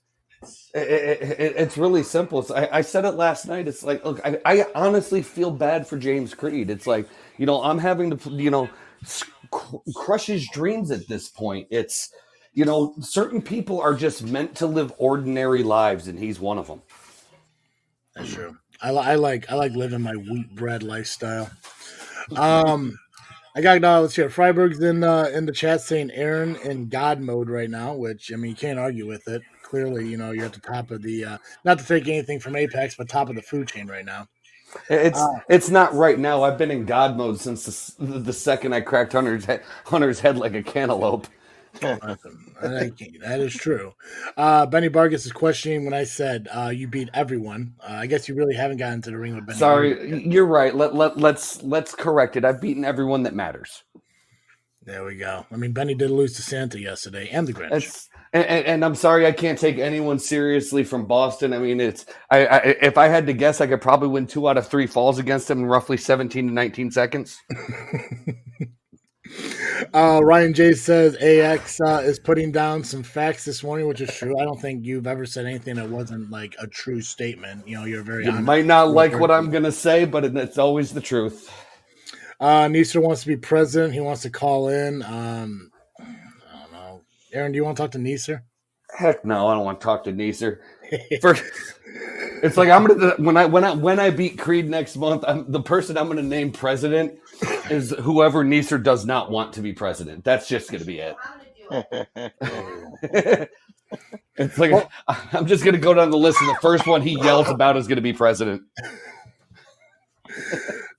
really simple. I said it last night. It's like, look, I honestly feel bad for James Creed. It's like, I'm having to, crush his dreams at this point. It's, certain people are just meant to live ordinary lives, and he's one of them. That's true. I like living my wheat bread lifestyle. I got let's hear Freiberg's in the chat saying Aaron in God mode right now, which I mean you can't argue with it. clearly, you're at the top of the not to take anything from Apex, but top of the food chain right now. It's not right now. I've been in God mode since the second I cracked Hunter's head like a cantaloupe. That is true. Benny Bargas is questioning when I said you beat everyone. I guess you really haven't gotten to the ring with Benny. Sorry, you're right. Let's correct it. I've beaten everyone that matters. There we go. I mean, Benny did lose to Santa yesterday and the Grinch. And I'm sorry, I can't take anyone seriously from Boston. I mean, if I had to guess, I could probably win 2 out of 3 falls against him in roughly 17 to 19 seconds. Ryan J says AX is putting down some facts this morning, which is true. I don't think you've ever said anything that wasn't like a true statement. You're very honest. You might not like what I'm going to say, but it's always the truth. Neeser wants to be president. He wants to call in. I don't know. Aaron, do you want to talk to Neeser? Heck no, I don't want to talk to Neeser. It's like I'm gonna when I beat Creed next month, the person I'm gonna name president is whoever Neeser does not want to be president. That's just gonna be it. It's like I'm just gonna go down the list, and the first one he yells about is gonna be president.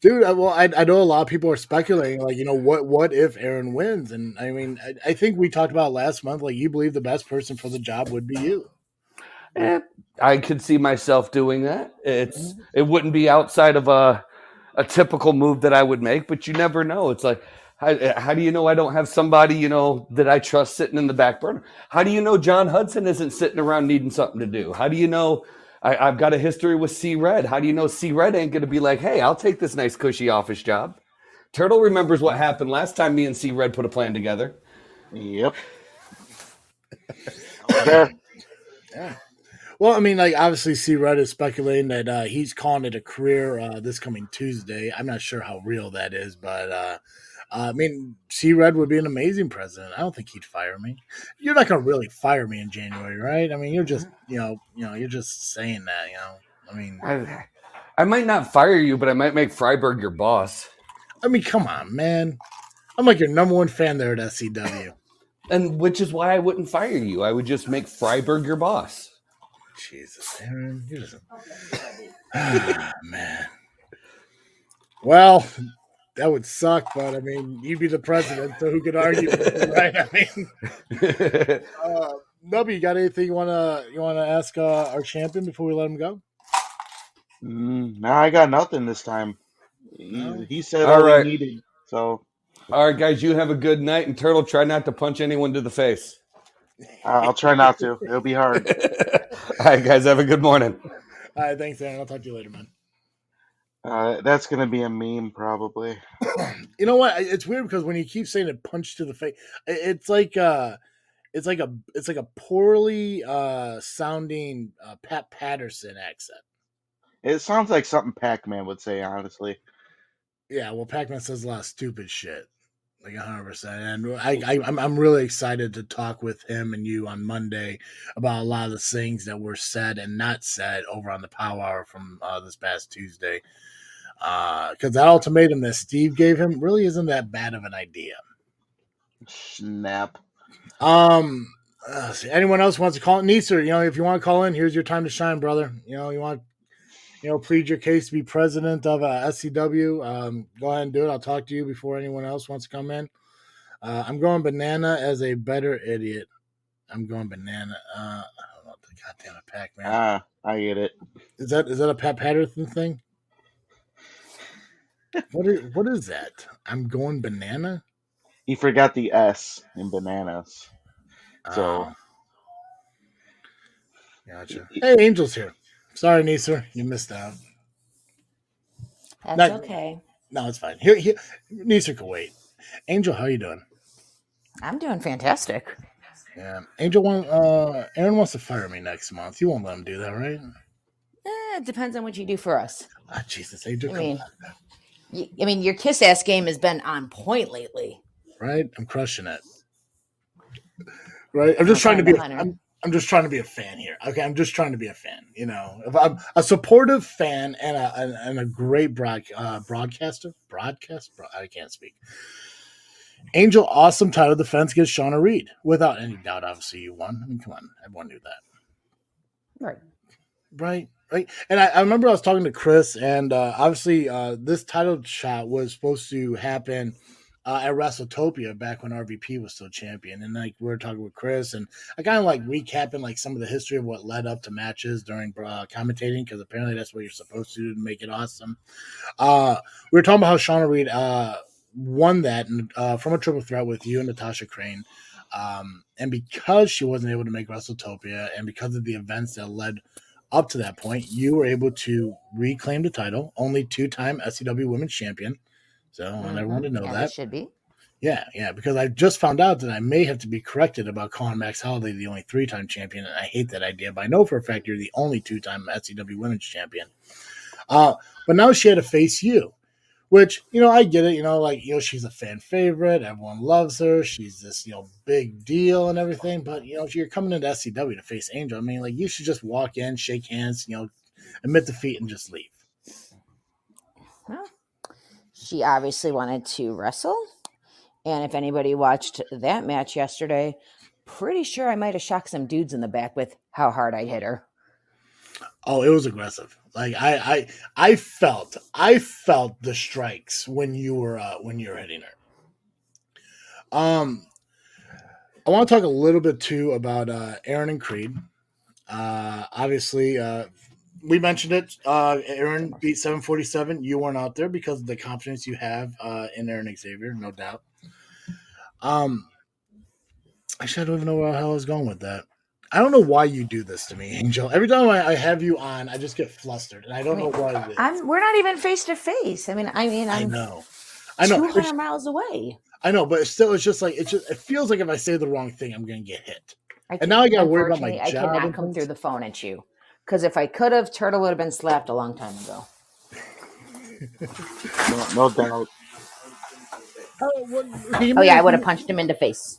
Dude, well, I know a lot of people are speculating, like, what if Aaron wins? And I mean, I think we talked about last month, like, you believe the best person for the job would be you. I could see myself doing that. It wouldn't be outside of a typical move that I would make, but you never know. It's like, how do you know I don't have somebody, that I trust sitting in the back burner? How do you know John Hudson isn't sitting around needing something to do? How do you know I've got a history with C Red? How do you know C Red ain't going to be like, hey, I'll take this nice cushy office job? Turtle remembers what happened last time me and C Red put a plan together. Yep. There. Yeah. Well, I mean, like, obviously, C Red is speculating that he's calling it a career this coming Tuesday. I'm not sure how real that is, but I mean, C Red would be an amazing president. I don't think he'd fire me. You're not going to really fire me in January, right? I mean, you're just, you're just saying that, I mean, I might not fire you, but I might make Freiberg your boss. I mean, come on, man. I'm like your number one fan there at SCW. And which is why I wouldn't fire you. I would just make Freiberg your boss. Jesus, Aaron, you're just man. Well, that would suck, but I mean, you'd be the president, so who could argue with it, right? I mean, Nubby, you got anything you wanna ask our champion before we let him go? No, I got nothing this time. He said all right. he needed. So, all right, guys, you have a good night, and Turtle, try not to punch anyone to the face. I'll try not to. It'll be hard. All right, guys, have a good morning. All right, thanks, Aaron. I'll talk to you later, man. That's gonna be a meme, probably. You know what? It's weird because when you keep saying it, punch to the face, it's like a poorly sounding Pat Patterson accent. It sounds like something Pacman would say, honestly. Yeah, well, Pacman says a lot of stupid shit, like 100%. And I'm really excited to talk with him and you on Monday about a lot of the things that were said and not said over on the Power Hour from this past Tuesday. Because that ultimatum that Steve gave him really isn't that bad of an idea. Snap. Anyone else wants to call in? Neeser, if you want to call in, here's your time to shine, brother. You want plead your case to be president of SCW. Go ahead and do it. I'll talk to you before anyone else wants to come in. I'm going banana as a better idiot. I'm going banana. I don't know the goddamn Pacman. I get it. Is that a Pat Patterson thing? What is that? I'm going banana? He forgot the S in bananas. So. Gotcha. Hey, Angel's here. Sorry, Neeser. You missed out. That's okay. No, it's fine. Here, Neeser can wait. Angel, how you doing? I'm doing fantastic. Yeah. Angel, Aaron wants to fire me next month. You won't let him do that, right? It depends on what you do for us. Jesus, Angel, I mean, your kiss-ass game has been on point lately. Right? I'm crushing it. Right? I'm just trying to be I'm just trying to be a fan here. Okay, I'm just trying to be a fan. If I'm a supportive fan and a great broadcaster. I can't speak. Angel, awesome title defense against Shauna Reed. Without any doubt, obviously you won. I mean, come on, everyone knew that. Right. Right. And I remember I was talking to Chris, and obviously this title shot was supposed to happen at WrestleTopia back when RVP was still champion. And like we were talking with Chris, and I kind of like recapping like some of the history of what led up to matches during commentating, because apparently that's what you're supposed to do to make it awesome. We were talking about how Shauna Reed won that from a triple threat with you and Natasha Crane. And because she wasn't able to make WrestleTopia, and because of the events that led up to that point, you were able to reclaim the title, only 2-time SCW Women's Champion. So I want everyone to know that. It should be. Yeah, because I just found out that I may have to be corrected about calling Max Holiday the only 3-time champion, and I hate that idea, but I know for a fact you're the only 2-time SCW Women's Champion. But now she had to face you, which, I get it, she's a fan favorite, everyone loves her, she's this, big deal and everything, but, you're coming into SCW to face Angel. I mean, you should just walk in, shake hands, admit defeat, and just leave. Well, she obviously wanted to wrestle, and if anybody watched that match yesterday, pretty sure I might have shocked some dudes in the back with how hard I hit her. Oh, it was aggressive. Like I felt the strikes when you were hitting her. I want to talk a little bit too about Aaron and Creed. Obviously, we mentioned it. Aaron beat 747. You weren't out there because of the confidence you have in Aaron and Xavier, no doubt. Actually, I don't even know where the hell I was going with that. I don't know why you do this to me, Angel. Every time I have you on, I just get flustered, and I don't know why it is. We're not even face to face. I know. 200 miles away. I know, but it's just like it feels like if I say the wrong thing, I'm going to get hit. And now I got to worry about my job. I cannot come through the phone at you, because if I could have, Turtle would have been slapped a long time ago. No doubt. I would have punched him in the face.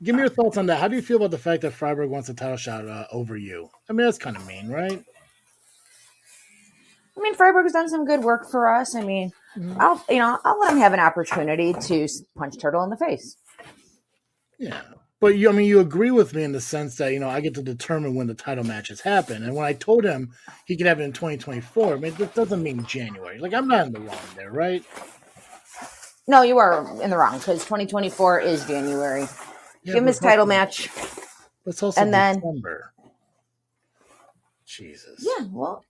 Give me your thoughts on that. How do you feel about the fact that Freiberg wants a title shot over you? I mean, that's kind of mean, right? I mean, Freiberg's done some good work for us. I mean, I'll let him have an opportunity to punch Turtle in the face. Yeah, but you agree with me in the sense that I get to determine when the title matches happen, and when I told him he could have it in 2024, I mean, that doesn't mean January. Like, I'm not in the wrong there, right? No, you are in the wrong, because 2024 is January. Give him his title match. It's also December. Jesus. Yeah, well.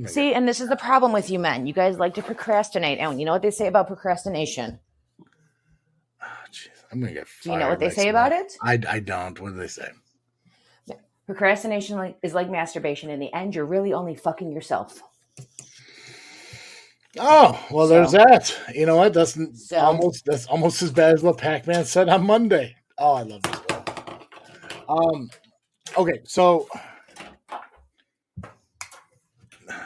See, and this is the problem with you men. You guys like to procrastinate. And you know what they say about procrastination? Oh, jeez. I'm going to get fired. Do you know what they say about it? I don't. What do they say? Procrastination is like masturbation. In the end, you're really only fucking yourself. Oh, well, there's that. You know what? That's almost as bad as what Pacman said on Monday. Oh, I love this one. Okay, so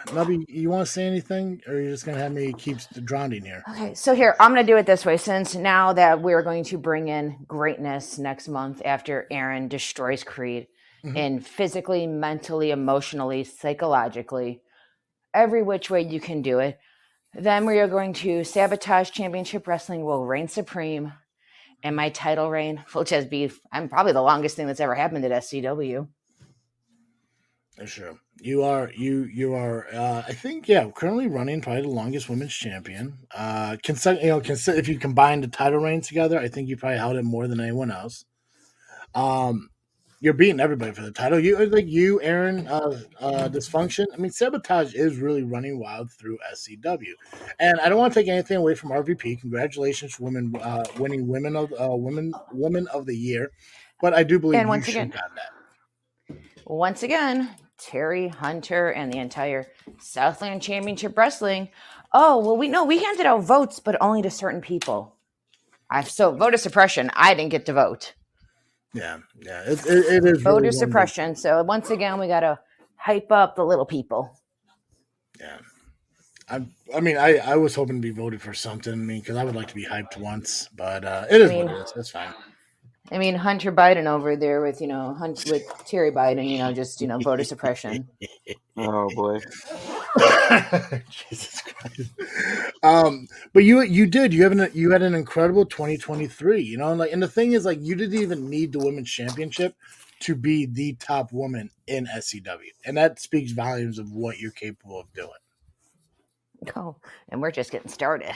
Nubby, you want to say anything, or are you just going to have me keep drowning here? Okay, so here, I'm going to do it this way, since now that we're going to bring in greatness next month after Aaron destroys Creed, and physically, mentally, emotionally, psychologically, every which way you can do it. Then we are going to sabotage Championship Wrestling will reign supreme, and my title reign, which has been I'm probably the longest thing that's ever happened at SCW. That's true. You are I think currently running probably the longest women's champion. If you combine the title reigns together, I think you probably held it more than anyone else. You're beating everybody for the title. You, Aaron, Dysfunction. I mean, Sabotage is really running wild through SCW, and I don't want to take anything away from RVP. Congratulations, winning women of the year. But I do believe you should have gotten that. Once again, Terry, Hunter, and the entire Southland Championship Wrestling. Oh well, we handed out votes, but only to certain people. So voter suppression. I didn't get to vote. Yeah, it is voter really suppression. So once again, we got to hype up the little people. Yeah, I was hoping to be voted for something. I mean, because I would like to be hyped once, but it is what it is. That's fine. I mean, Hunter Biden over there with with Terry Biden, just voter suppression. Oh boy. Jesus Christ. But you had an incredible 2023, you know, and the thing is, like, you didn't even need the women's championship to be the top woman in SCW, and that speaks volumes of what you're capable of doing. Oh, and we're just getting started.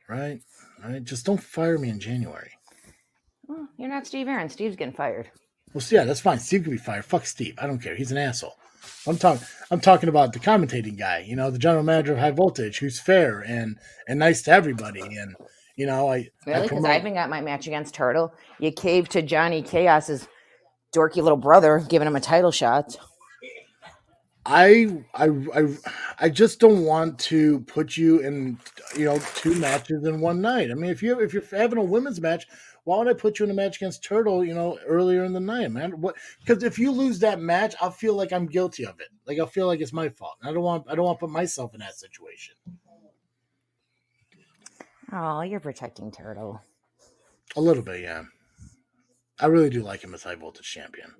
Right? Just don't fire me in January. Well, you're not Steve Aaron. Steve's getting fired. Well, yeah, that's fine. Steve can be fired. Fuck Steve. I don't care. He's an asshole. I'm talking about the commentating guy, you know, the general manager of High Voltage, who's fair and nice to everybody. And, you know, Really? Because I haven't got my match against Turtle. You caved to Johnny Chaos's dorky little brother, giving him a title shot. I just don't want to put you in, you know, 2 matches in one night. I mean, if you're having a women's match, why would I put you in a match against Turtle, you know, earlier in the night, man? What? Because if you lose that match, I'll feel like I'm guilty of it. Like, I'll feel like it's my fault. I don't want to put myself in that situation. Oh, you're protecting Turtle. A little bit, yeah. I really do like him as High Voltage Champion.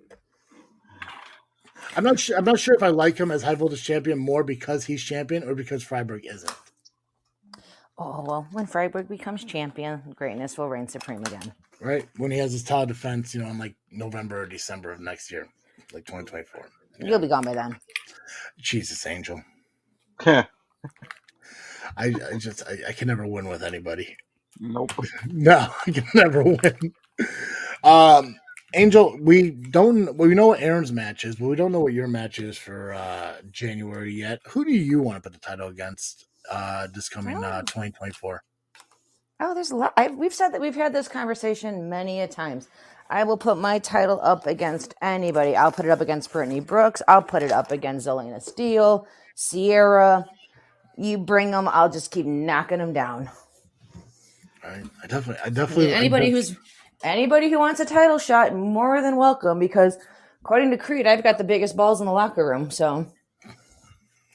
I'm not sure if I like him as High Voltage Champion more because he's champion or because Freiberg isn't. Oh, well, when Freiberg becomes champion, greatness will reign supreme again. Right? When he has his title defense, you know, in like November or December of next year, like 2024. Yeah. You'll be gone by then. Jesus, Angel. I can never win with anybody. Nope. No, I can never win. Angel, we know what Aaron's match is, but we don't know what your match is for January yet. Who do you want to put the title against this coming 2024? Oh, there's a lot. We've said that we've had this conversation many a times. I will put my title up against anybody. I'll put it up against Brittany Brooks. I'll put it up against Zelena Steele, Sierra. You bring them, I'll just keep knocking them down. Right. I definitely. Anybody who wants a title shot, more than welcome. Because according to Creed, I've got the biggest balls in the locker room. So.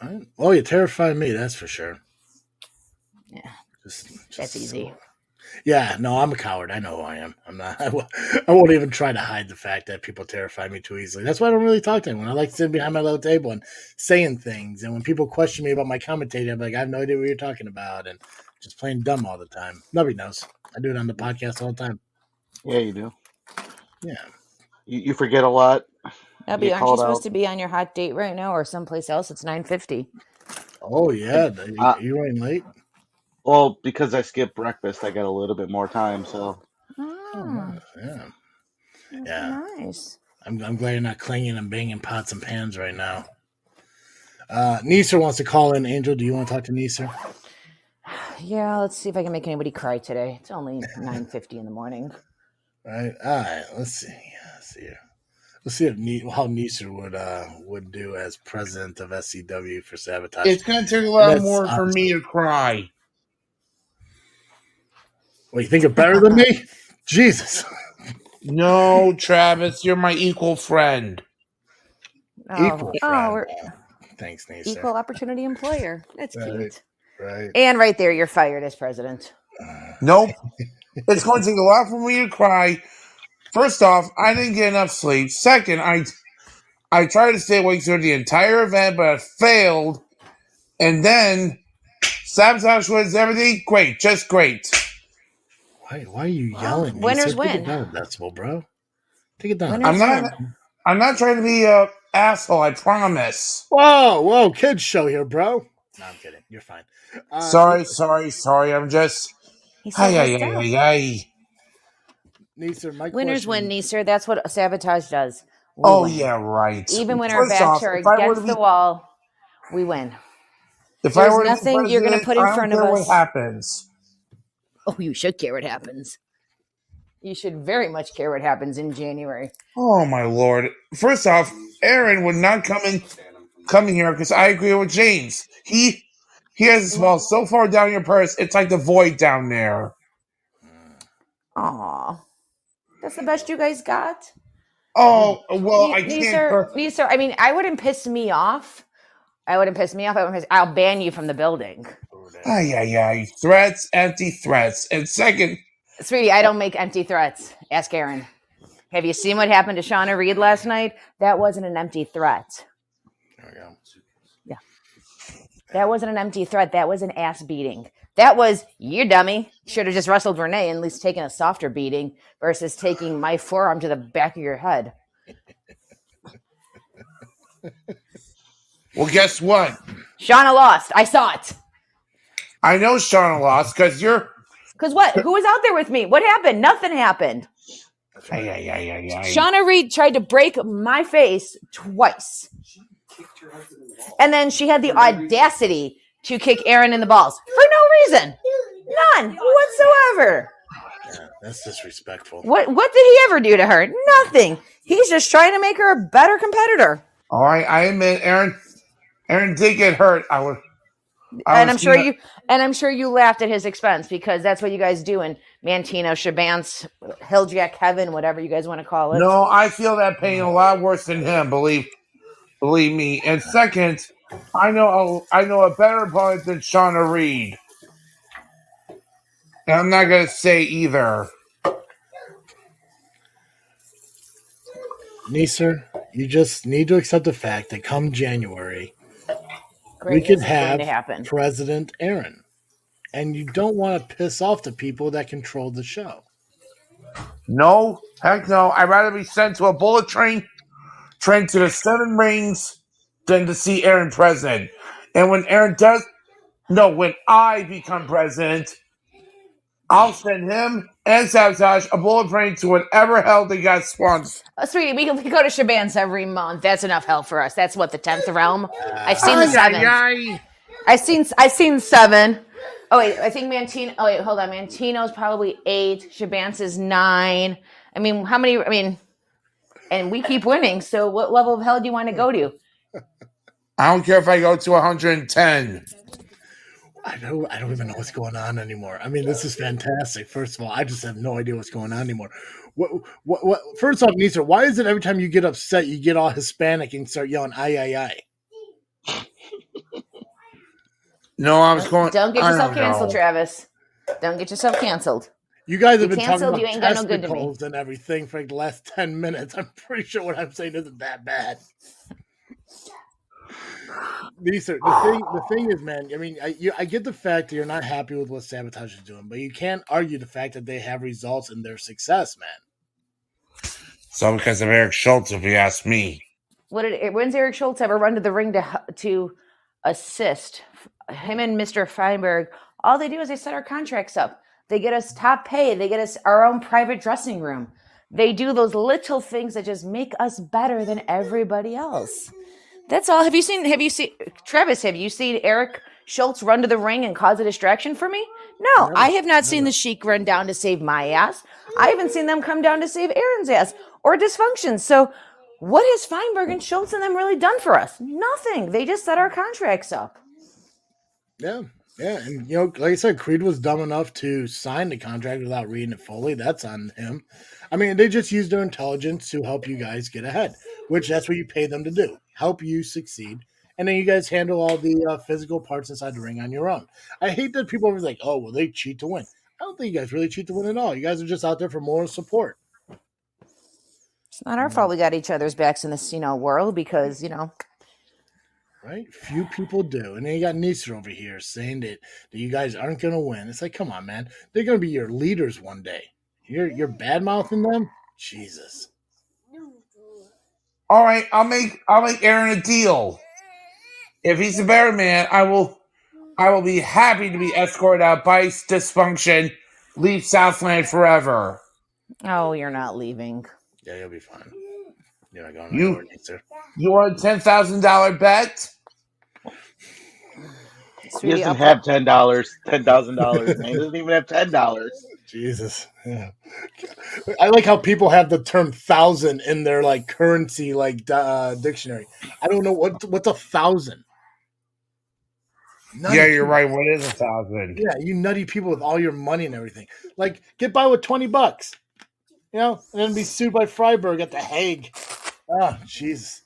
Right. Well, you terrify me. That's for sure. Yeah. That's easy. Yeah, no, I'm a coward. I know who I am. I'm not. I won't even try to hide the fact that people terrify me too easily. That's why I don't really talk to anyone. I like sitting behind my little table and saying things. And when people question me about my commentating, I'm like, I have no idea what you're talking about, and just playing dumb all the time. Nobody knows. I do it on the podcast all the time. Yeah, you do. Yeah. You forget a lot. Nubby, aren't you supposed to be on your hot date right now or someplace else? It's 9:50. Oh yeah, you running late? Well, because I skipped breakfast, I got a little bit more time. So. Oh, yeah. Nice. I'm glad you're not clanging and banging pots and pans right now. Neeser wants to call in. Angel, do you want to talk to Neeser? Yeah, let's see if I can make anybody cry today. It's only 9:50 in the morning. Right. All right. Let's see. Let's see how Neeser would do as president of SCW for Sabotage. It's going to take a lot more for me to cry. Well, you think you're better than me? Jesus. No, Travis, you're my equal friend. Equal friend. Thanks, Neeser. Equal opportunity employer. That's cute. Right. And right there, you're fired as president. Nope. It's going to take a lot for me to cry. First off, I didn't get enough sleep. Second, I tried to stay awake through the entire event, but I failed. And then Sabotage wins everything. Great, just great. Why are you yelling? Winners win. Take it down, Decibel, bro. Take it down. I'm not trying to be an asshole, I promise. Whoa, kids show here, bro. No, I'm kidding. You're fine. Sorry. I'm just. Neeser, my winners question. win, Neeser. That's what Sabotage does. We win. Yeah, right. Even when our backs are against the wall, we win. If There's I were nothing you're going to put in front of us. What happens? Oh, you should care what happens. You should very much care what happens in January. Oh, my Lord. First off, Aaron would not come here because I agree with James. He has his ball so far down your purse, it's like the void down there. Aw. That's the best you guys got? Oh, well, I can't. Neeser, I mean, I wouldn't piss me off. I'll ban you from the building. Threats, empty threats. And second... Sweetie, I don't make empty threats. Ask Aaron. Have you seen what happened to Shauna Reed last night? That wasn't an empty threat. There we go. Yeah. That wasn't an empty threat. That was an ass beating. That was, you dummy. Should have just wrestled Renee and at least taken a softer beating versus taking my forearm to the back of your head. Well, guess what? Shauna lost. I saw it. I know Shauna lost because you're. Because what? Who was out there with me? What happened? Nothing happened. Shauna Reed tried to break my face twice. And then she had the audacity to kick Aaron in the balls for no reason. None whatsoever. Yeah, that's disrespectful. What did he ever do to her? Nothing. He's just trying to make her a better competitor. All right, I admit Aaron did get hurt. I'm sure you laughed at his expense because that's what you guys do in Mantino, Shabance, Hilljack, Heaven, whatever you guys want to call it. No, I feel that pain a lot worse than him. Believe me. And second, I know a better opponent than Shauna Reed. And I'm not gonna say either. Neeser, you just need to accept the fact that come January, Greatness we could is going have to happen. President Aaron. And you don't want to piss off the people that control the show. No, heck no. I'd rather be sent to a bullet train to the 7 rings than to see Aaron president. And when I become president, I'll send him and Sabotage a bullet train to whatever hell they got spawned. Oh, sweetie, we go to Shabance every month. That's enough hell for us. That's what, the 10th realm? I've seen the 7th. I've seen 7. Oh wait, I think Mantino. Oh wait, hold on. Mantino's probably 8. Shabance is 9. I mean, how many? I mean, and we keep winning. So, what level of hell do you want to go to? I don't care if I go to 110. I don't even know what's going on anymore. I mean, this is fantastic. First of all, I just have no idea what's going on anymore. What? First off, Neeser, why is it every time you get upset, you get all Hispanic and start yelling "ay"? No, I was going. Don't get yourself canceled, Travis. Don't get yourself canceled. You guys have been canceled, talking you about ain't got no good to me. testicles and everything for like the last 10 minutes. I'm pretty sure what I'm saying isn't that bad. Neeser, the thing is, man, I mean, I get the fact that you're not happy with what Sabotage is doing, but you can't argue the fact that they have results in their success, man. So because of Eric Schultz, if you ask me. When's Eric Schultz ever run to the ring to assist? Him and Mr. Freiberg, all they do is they set our contracts up. They get us top pay. They get us our own private dressing room. They do those little things that just make us better than everybody else. That's all. Have you seen, Travis, have you seen Eric Schultz run to the ring and cause a distraction for me? No, I have not seen the Sheik run down to save my ass. I haven't seen them come down to save Aaron's ass or dysfunction. So what has Feinberg and Schultz and them really done for us? Nothing. They just set our contracts up. Yeah, and like I said, Creed was dumb enough to sign the contract without reading it fully. That's on him. I mean, they just use their intelligence to help you guys get ahead, which that's what you pay them to do, help you succeed, and then you guys handle all the physical parts inside the ring on your own. I hate that people are like, oh, well, they cheat to win. I don't think you guys really cheat to win at all. You guys are just out there for moral support. It's not our fault we got each other's backs in this, world because, Right? Few people do. And then you got Neeser over here saying that you guys aren't going to win. It's like, come on, man. They're going to be your leaders one day. You're bad-mouthing them? Jesus. All right, I'll make Aaron a deal. If he's a better man, I will be happy to be escorted out by dysfunction. Leave Southland forever. Oh, you're not leaving. Yeah, you'll be fine. You're not going anywhere, Neeser. You want a $10,000 bet? He doesn't have $10, $10,000. Man, he doesn't even have $10. Jesus. Yeah. I like how people have the term thousand in their currency dictionary. I don't know what's 1,000. Yeah, you're right. What is 1,000? Yeah, you nutty people with all your money and everything. Get by with $20. And then be sued by Freiberg at The Hague. Oh, Jesus.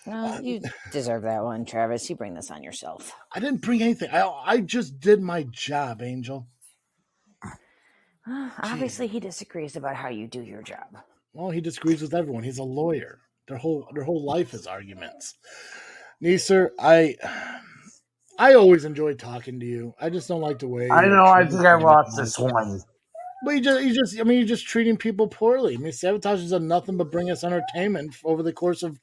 No, you deserve that one, Travis. You bring this on yourself. I didn't bring anything. I just did my job, Angel. Obviously, he disagrees about how you do your job. Well, he disagrees with everyone. He's a lawyer. Their whole life is arguments. Neeser, I always enjoy talking to you. I just don't like the way. I you're know. I treating think I people. lost this one. But you're just treating people poorly. I mean, Sabotage has done nothing but bring us entertainment over the course of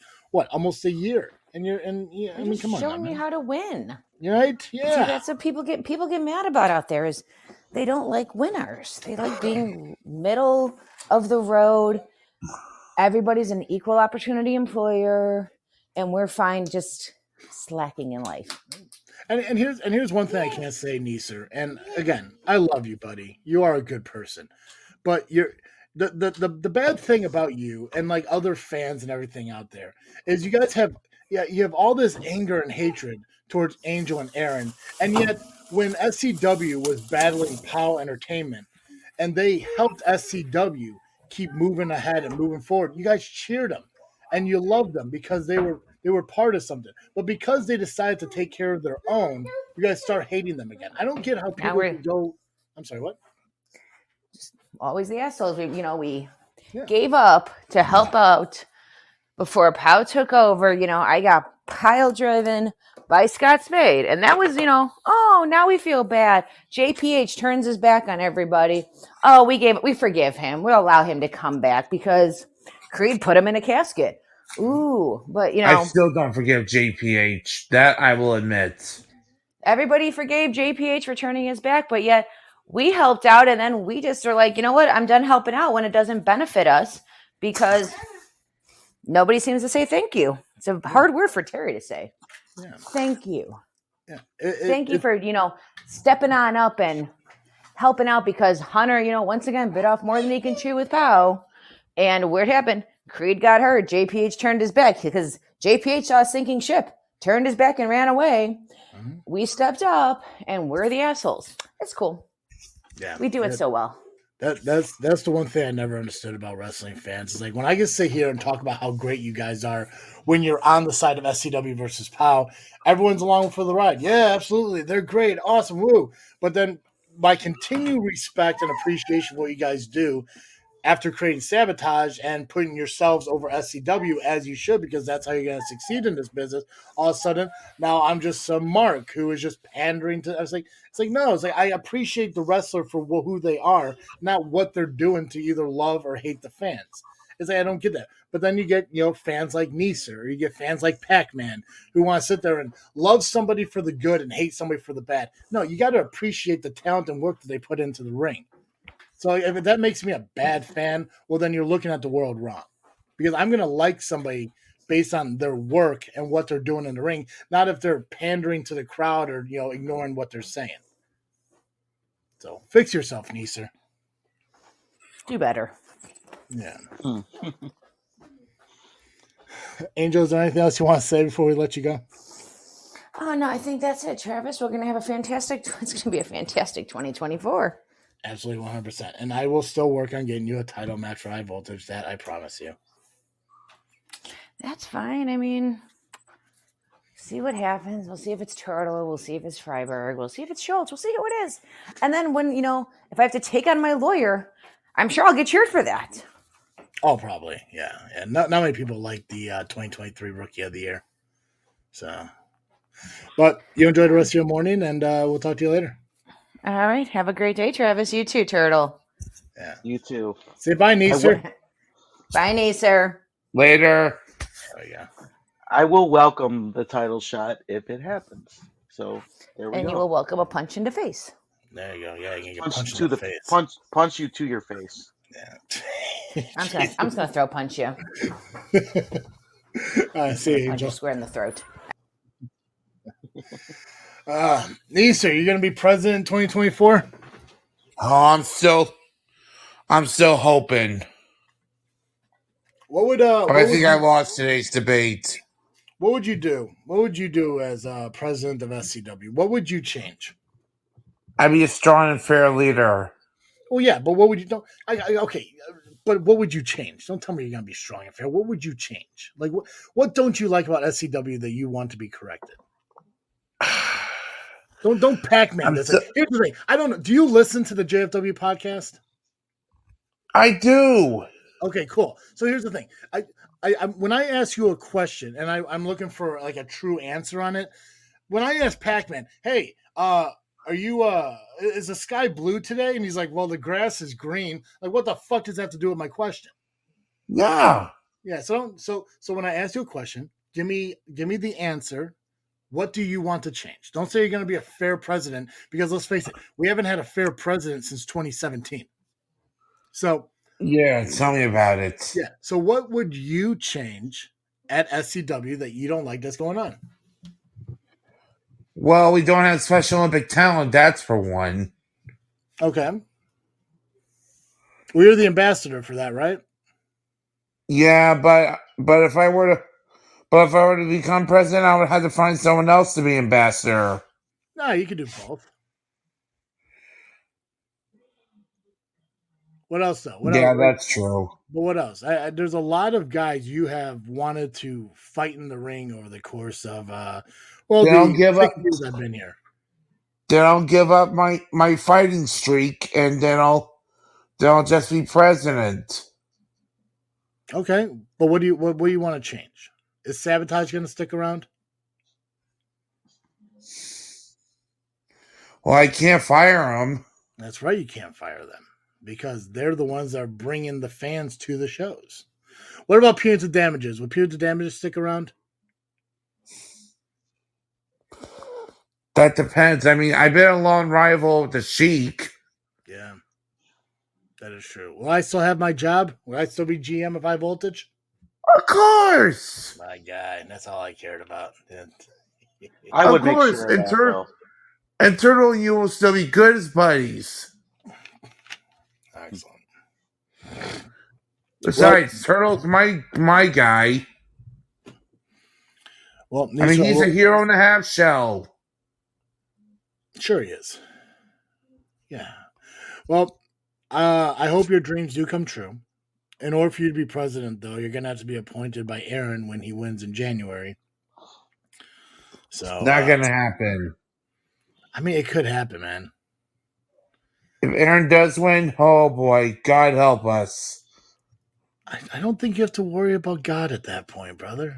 almost a year. And I mean, come on, showing man. you how to win. You're right? See, Yeah. that's what people get mad about out there is they don't like winners. They like being middle of the road. Everybody's an equal opportunity employer, and we're fine just slacking in life. And here's one thing I can't say, Neeser. And again, I love you, buddy. You are a good person. But the bad thing about you and like other fans and everything out there is you guys have you have all this anger and hatred towards Angel and Aaron, and yet when SCW was battling POW Entertainment and they helped SCW keep moving ahead and moving forward, you guys cheered them and you loved them because they were part of something. But because they decided to take care of their own, you guys start hating them again. I don't get how people can go. I'm sorry, what? Always the assholes. We Yeah. gave up to help out before POW took over. I got pile driven by Scott Spade. And that was, oh, now we feel bad. JPH turns his back on everybody. Oh, we forgive him. We'll allow him to come back because Creed put him in a casket. Ooh, but I still don't forgive JPH. That I will admit. Everybody forgave JPH for turning his back, but yet we helped out, and then we just are like, you know what? I'm done helping out when it doesn't benefit us because nobody seems to say thank you. It's a hard word for Terry to say. Yeah. Thank you. Yeah. Thank you for, stepping on up and helping out because Hunter, once again, bit off more than he can chew with POW. And what happened? Creed got hurt. JPH turned his back because JPH saw a sinking ship, turned his back and ran away. Mm-hmm. We stepped up and we're the assholes. It's cool. Yeah. We do it so well. That's the one thing I never understood about wrestling fans. It's like when I get to sit here and talk about how great you guys are when you're on the side of SCW versus POW, everyone's along for the ride. Yeah, absolutely. They're great. Awesome. Woo. But then my continued respect and appreciation for what you guys do after creating Sabotage and putting yourselves over SCW as you should, because that's how you're going to succeed in this business. All of a sudden, now I'm just some Mark who is just pandering to. It's like no. It's like I appreciate the wrestler for who they are, not what they're doing to either love or hate the fans. It's like I don't get that. But then you get fans like Neeser, or you get fans like Pacman who want to sit there and love somebody for the good and hate somebody for the bad. No, you got to appreciate the talent and work that they put into the ring. So if that makes me a bad fan, well, then you're looking at the world wrong. Because I'm going to like somebody based on their work and what they're doing in the ring, not if they're pandering to the crowd or, ignoring what they're saying. So fix yourself, Neeser. Do better. Yeah. Angel, is there anything else you want to say before we let you go? Oh, no, I think that's it, Travis. We're going to have it's going to be a fantastic 2024. Absolutely 100%. And I will still work on getting you a title match for High Voltage. That I promise you. That's fine. I mean, see what happens. We'll see if it's Turtle. We'll see if it's Freiberg. We'll see if it's Schultz. We'll see who it is. And then when, if I have to take on my lawyer, I'm sure I'll get cheered for that. Oh, probably. Yeah. And not many people like the 2023 Rookie of the Year. So, but you enjoy the rest of your morning, and we'll talk to you later. All right. Have a great day, Travis. You too, Turtle. Yeah. You too. Say bye, Neeser. Bye, Neeser. Later. Oh, yeah. I will welcome the title shot if it happens. So there we go. And you will welcome a punch in the face. There you go. Yeah, you can get punch punched in the face. Punch you to your face. Yeah. I'm just gonna throw punch you. I see. Punch you square in the throat. Neeser, you gonna be president in 2024? Oh, I'm still hoping. What would but I think I lost today's debate. What would you do? What would you do as president of SCW? What would you change? I'd be a strong and fair leader. Well, yeah, but what would you do? Okay, but what would you change? Don't tell me you're gonna be strong and fair. What would you change? Like, what don't you like about SCW that you want to be corrected? Don't Pac-Man this. Here's the thing. I don't know. Do you listen to the JFW podcast? I do. Okay, cool. So here's the thing. I when I ask you a question and I'm looking for like a true answer on it, when I asked Pacman, hey, are you is the sky blue today? And he's like, well, the grass is green. Like, what the fuck does that have to do with my question? Yeah. Yeah. So when I ask you a question, give me the answer. What do you want to change? Don't say you're going to be a fair president, because let's face it, we haven't had a fair president since 2017. So Yeah, tell me about it. yeah. So what would you change at SCW that you don't like that's going on? Well, we don't have Special Olympic talent, that's for one. Okay. Well, you're the ambassador for that, right? Yeah, but if I were to become president, I would have to find someone else to be ambassador. No, you could do both. What else though? What Yeah, else? that's true. But what else? There's a lot of guys you have wanted to fight in the ring over the course of They don't give 6 up. years I've been here. Then I'll give up my fighting streak, and then I'll just be president. Okay, but what do you want to change? Is Sabotage going to stick around? Well, I can't fire him. That's right, you can't fire them because they're the ones that are bringing the fans to the shows. What about Punitive Damages? Would Punitive Damages stick around? That depends. I mean, I've been a lone rival with the Sheik. Yeah, that is true. Will I still have my job? Will I still be GM of High Voltage? Of course. My guy, that's all I cared about. I would Of make course, sure of that, though. and Turtle and you will still be good as buddies. Excellent. Besides, Turtle's my guy. Well, I mean, he's a hero and a half shell. Sure he is. Yeah. Well, I hope your dreams do come true. In order for you to be president, though, you're going to have to be appointed by Aaron when he wins in January. So Not going to happen. I mean, it could happen, man. If Aaron does win, oh boy, God help us. I don't think you have to worry about God at that point, brother.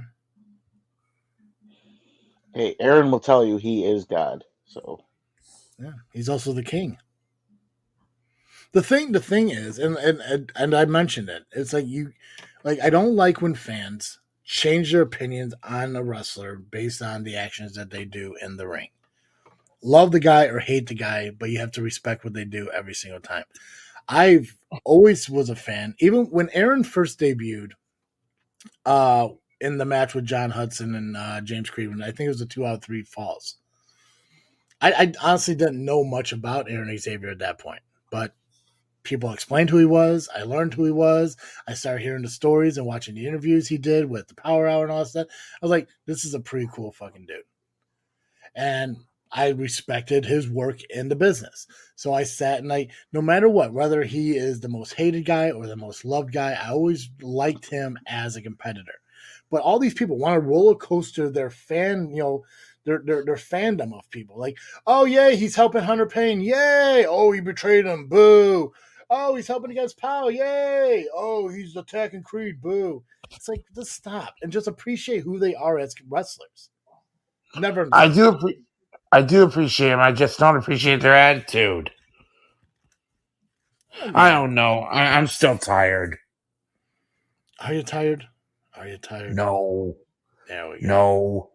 Hey, Aaron will tell you he is God. So yeah, he's also the king. The thing is, and I mentioned it. It's like I don't like when fans change their opinions on a wrestler based on the actions that they do in the ring. Love the guy or hate the guy, but you have to respect what they do every single time. I've always was a fan, even when Aaron first debuted in the match with John Hudson and James Creedman. I think it was a 2 out of 3 falls. I honestly didn't know much about Aaron Xavier at that point, but people explained who he was. I learned who he was. I started hearing the stories and watching the interviews he did with the Power Hour and all that stuff. I was like, this is a pretty cool fucking dude. And I respected his work in the business. So I sat and no matter what, whether he is the most hated guy or the most loved guy, I always liked him as a competitor. But all these people want to roller coaster their fan, their fandom of people. Like, oh, yay, he's helping Hunter Paine. Yay. Oh, he betrayed him. Boo. Oh, he's helping against Powell. Yay. Oh, he's attacking Creed. Boo. It's like, just stop and just appreciate who they are as wrestlers. Never. I do appreciate them. I just don't appreciate their attitude. I don't know. I'm still tired. Are you tired? No. There we go. No.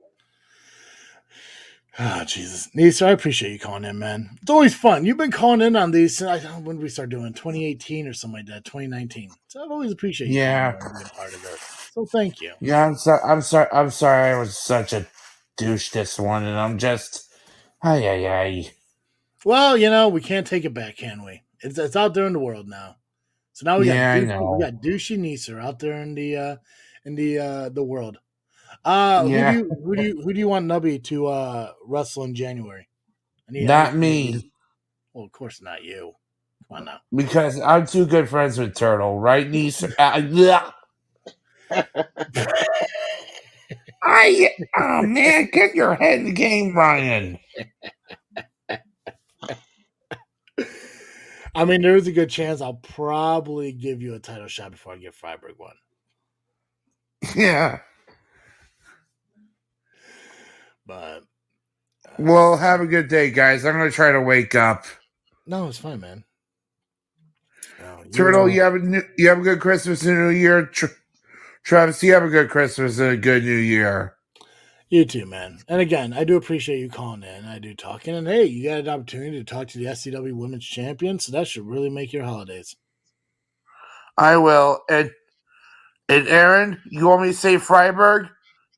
Oh, Jesus. Neeser, I appreciate you calling in, man. It's always fun. You've been calling in on these since, when did we start doing? 2018 or something like that, 2019. So I've always appreciated you being part of this. So thank you. Yeah, I'm sorry I was such a douche this one, and I'm just... Ay. Well, we can't take it back, can we? It's out there in the world now. So now we got douchey Neeser out there in the world. Who do you want Nubby to wrestle in January? Not me. Well, of course not you. Come on now. Because I'm too good friends with Turtle, right, Neeser? Oh man, get your head in the game, Ryan. I mean, there is a good chance I'll probably give you a title shot before I give Freiberg one. Yeah. But Well, have a good day, guys. I'm gonna try to wake up. No, it's fine, man. No, Turtle, you have a good Christmas and New Year. Travis, you have a good Christmas and a good New Year. You too, man. And again, I do appreciate you calling in. I do talking. And hey, you got an opportunity to talk to the SCW Women's Champion, so that should really make your holidays. I will. And Aaron, you want me to say Freiberg?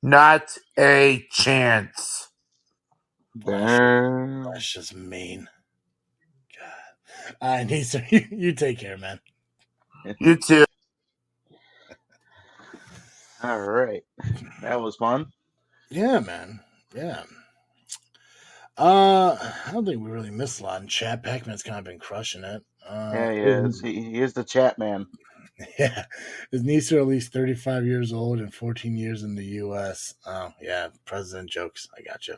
Not a chance. That's just mean. God. All right, Neeser, you take care, man. You too. All right. That was fun. Yeah, man. Yeah. I don't think we really missed a lot in chat. Pacman's kind of been crushing it. Yeah, he is. He is the chat man. Yeah. Is Neeser at least 35 years old and 14 years in the U.S.? Oh, yeah. President jokes. I got you.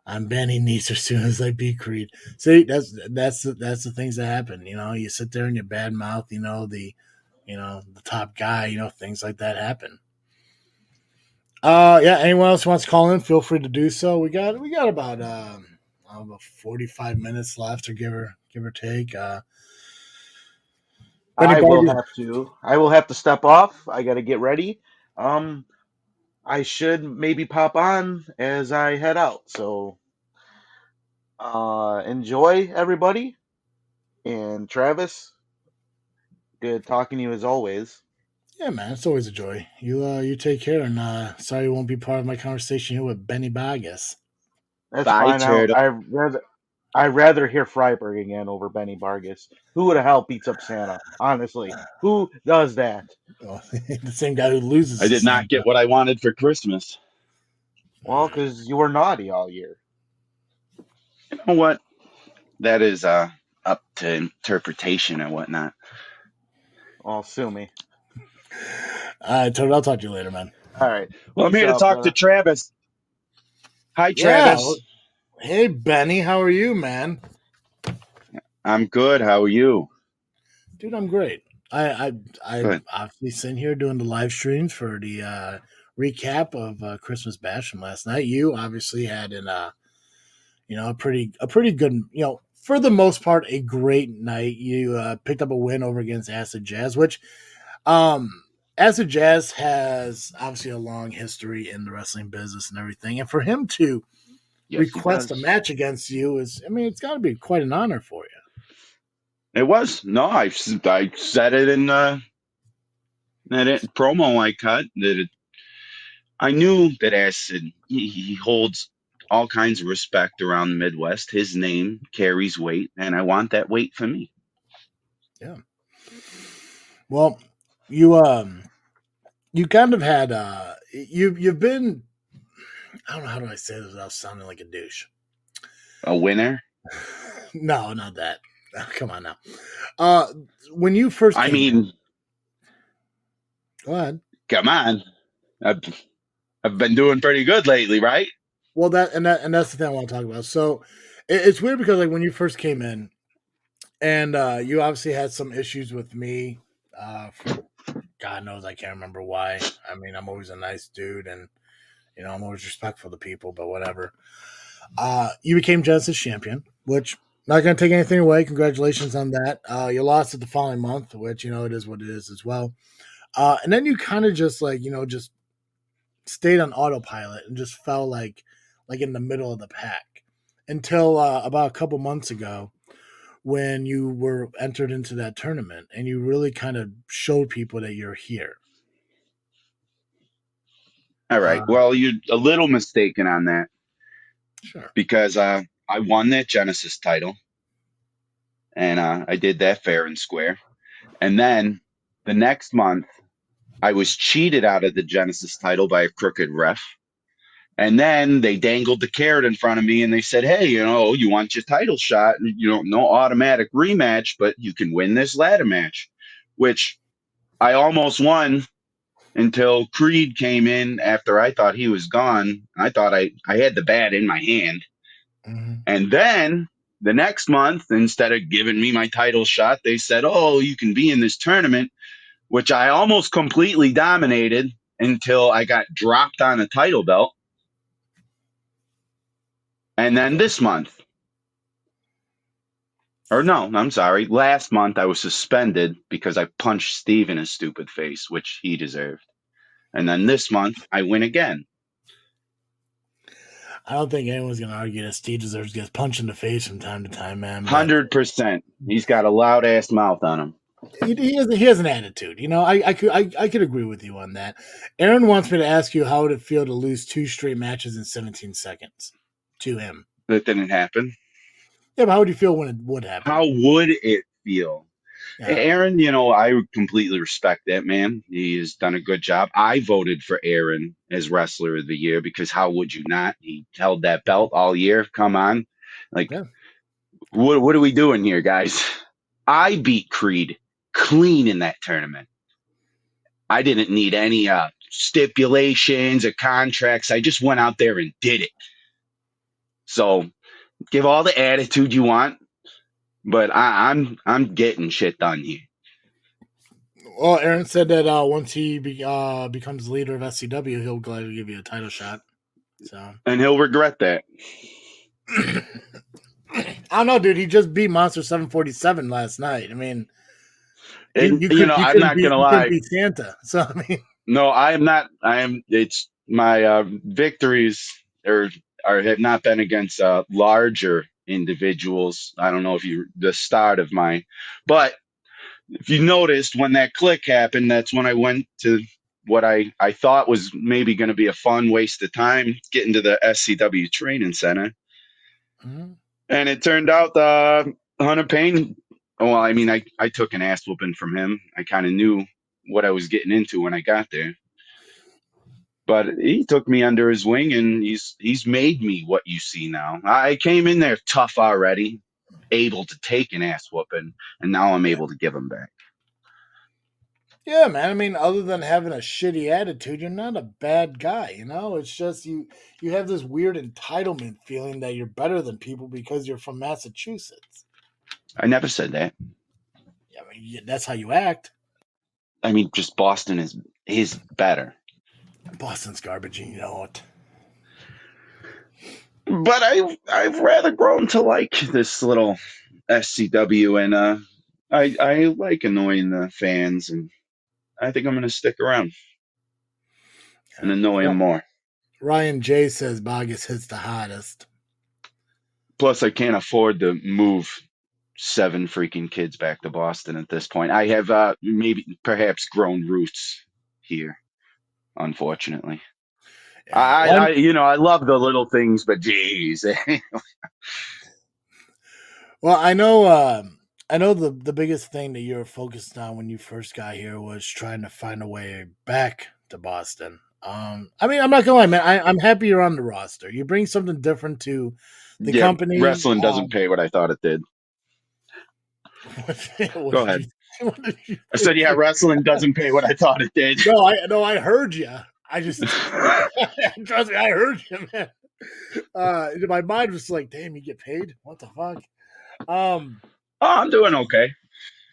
I'm banning Neeser as soon as I beat Creed. See, that's the things that happen. You know, you sit there and you bad mouth, the top guy, things like that happen. Yeah, anyone else wants to call in, feel free to do so. We got about 45 minutes left, or give or take. I will have to step off. I got to get ready. I should maybe pop on as I head out. So enjoy, everybody. And Travis, good talking to you as always. Yeah, man, it's always a joy. You take care, and sorry you won't be part of my conversation here with Benny Bargas. That's Bye, fine. Turtle. I'd rather hear Freiberg again over Benny Bargas. Who would have hell beats up Santa? Honestly, who does that? Oh, the same guy who loses. I did not get what I wanted for Christmas. Well, because you were naughty all year. You know what? That is up to interpretation and whatnot. Well, sue me. All right, Toad, I'll talk to you later, man. All right. Well, I'm Peace here to out, talk brother. to Travis. Hi, Yeah. Travis. Hey, Benny, how are you, man? I'm good. How are you? Dude, I'm great. I'm Good. obviously sitting here doing the live streams for the recap of Christmas Bash from last night. You obviously had a pretty good, for the most part, a great night. You picked up a win over against Acid Jazz, which Acid Jazz has obviously a long history in the wrestling business and everything. And for him to request a match against you it's got to be quite an honor for you. It was. No, I said it in that promo I cut. I knew that Acid, he holds all kinds of respect around the Midwest. His name carries weight, and I want that weight for me. Yeah. Well, you kind of had you've been, I don't know, how do I say this without sounding like a douche? A winner? No, not that. Come on now. When you first came in, go ahead. Come on. I've been doing pretty good lately, right? Well, that's the thing I want to talk about. So it's weird because like when you first came in, and you obviously had some issues with me. For God knows I can't remember why. I mean, I'm always a nice dude, and I'm always respectful to people, but whatever. You became Genesis champion, which not going to take anything away. Congratulations on that. You lost it the following month, which it is what it is as well. And then you kind of just just stayed on autopilot and just fell like in the middle of the pack until about a couple months ago, when you were entered into that tournament and you really kind of showed people that you're here. All right. Well, you're a little mistaken on that. Sure. Because I won that Genesis title, and I did that fair and square. And then the next month, I was cheated out of the Genesis title by a crooked ref. And then they dangled the carrot in front of me and they said, hey, you want your title shot. No automatic rematch, but you can win this ladder match, which I almost won until Creed came in after I thought he was gone. I thought I had the bat in my hand. Mm-hmm. And then the next month, instead of giving me my title shot, they said, oh, you can be in this tournament, which I almost completely dominated until I got dropped on a title belt. And then this month, or no, I'm sorry, last month I was suspended because I punched Steve in his stupid face, which he deserved. And then this month I win again. I don't think anyone's going to argue that Steve deserves to get punched in the face from time to time, man. 100%. He's got a loud ass mouth on him. He has an attitude. You know, I could agree with you on that. Aaron wants me to ask you how would it feel to lose 2 straight matches in 17 seconds to him. That didn't happen. Yeah, but how would you feel when it would happen? How would it feel? Yeah. Aaron, you know, I completely respect that man. He has done a good job. I voted for Aaron as Wrestler of the Year because how would you not? He held that belt all year. Come on. Like, Yeah. What are we doing here, guys? I beat Creed clean in that tournament. I didn't need any stipulations or contracts. I just went out there and did it. So give all the attitude you want, but I'm getting shit done here. Well, Aaron said that once he becomes leader of SCW, he'll gladly give you a title shot. So, and he'll regret that. I don't know, dude. He just beat Monster 747 last night. I mean, I'm not gonna lie. Beat Santa. So I mean, no, I am not. I am. It's my victories have not been against larger individuals. I don't know if the start of mine, but if you noticed when that click happened, that's when I went to what I thought was maybe going to be a fun waste of time, getting to the SCW training center. Mm-hmm. And it turned out Hunter Paine, well, I mean, I took an ass whooping from him. I kind of knew what I was getting into when I got there. But he took me under his wing, and he's made me what you see now. I came in there tough already, able to take an ass whooping, and now I'm able to give him back. Yeah, man. I mean, other than having a shitty attitude, you're not a bad guy, you know? It's just you have this weird entitlement feeling that you're better than people because you're from Massachusetts. I never said that. Yeah, I mean, that's how you act. I mean, just Boston is better. Boston's garbage, you know it. But I've rather grown to like this little SCW, and I like annoying the fans, and I think I'm going to stick around and annoy them more. Ryan J says Bargas hits the hardest. Plus, I can't afford to move 7 freaking kids back to Boston at this point. I have perhaps grown roots here, unfortunately. Yeah. I love the little things, but geez. Well, I know the biggest thing that you were focused on when you first got here was trying to find a way back to Boston. I mean, I'm not gonna lie, man. I'm happy you're on the roster. You bring something different to the company. Wrestling doesn't pay what I thought it did. Go ahead. I said, yeah, wrestling doesn't pay what I thought it did. No, I heard you. I just trust me, I heard you, man. My mind was like, damn, you get paid? What the fuck? I'm doing okay.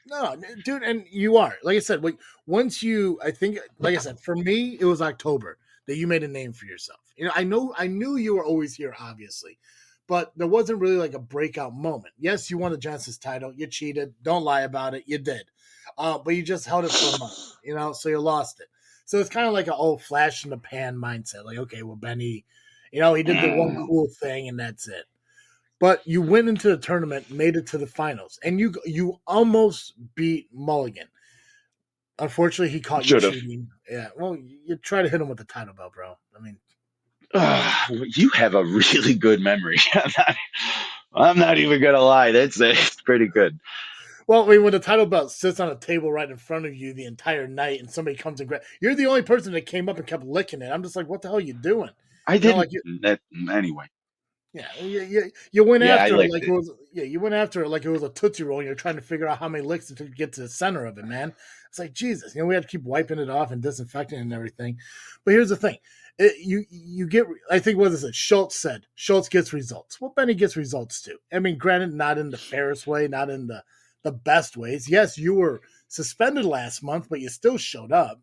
No, dude, and you are. Like I said, once I think, like I said, for me, it was October that you made a name for yourself. You know, I knew you were always here, obviously, but there wasn't really like a breakout moment. Yes, you won the Genesis title. You cheated. Don't lie about it. You did. But you just held it for a month, you know, so you lost it. So it's kind of like an old flash in the pan mindset. Like, okay, well, Benny, you know, he did the one cool thing and that's it. But you went into the tournament, made it to the finals, and you almost beat Mulligan. Unfortunately, he caught you cheating. Yeah, well, you try to hit him with the title belt, bro. I mean, you have a really good memory. I'm not even gonna lie. It's pretty good. Well, I mean, when the title belt sits on a table right in front of you the entire night, and somebody comes and you're the only person that came up and kept licking it. I'm just like, what the hell are you doing? I didn't. Anyway. Yeah, you went after it like it was. Yeah, you went after it like it was a Tootsie Roll, and you're trying to figure out how many licks to get to the center of it, man. It's like, Jesus, we had to keep wiping it off and disinfecting and everything. But here's the thing: you get. I think what is it? Schultz said Schultz gets results. Well, Benny gets results too. I mean, granted, not in the fairest way, not in the best ways. Yes, you were suspended last month, but you still showed up.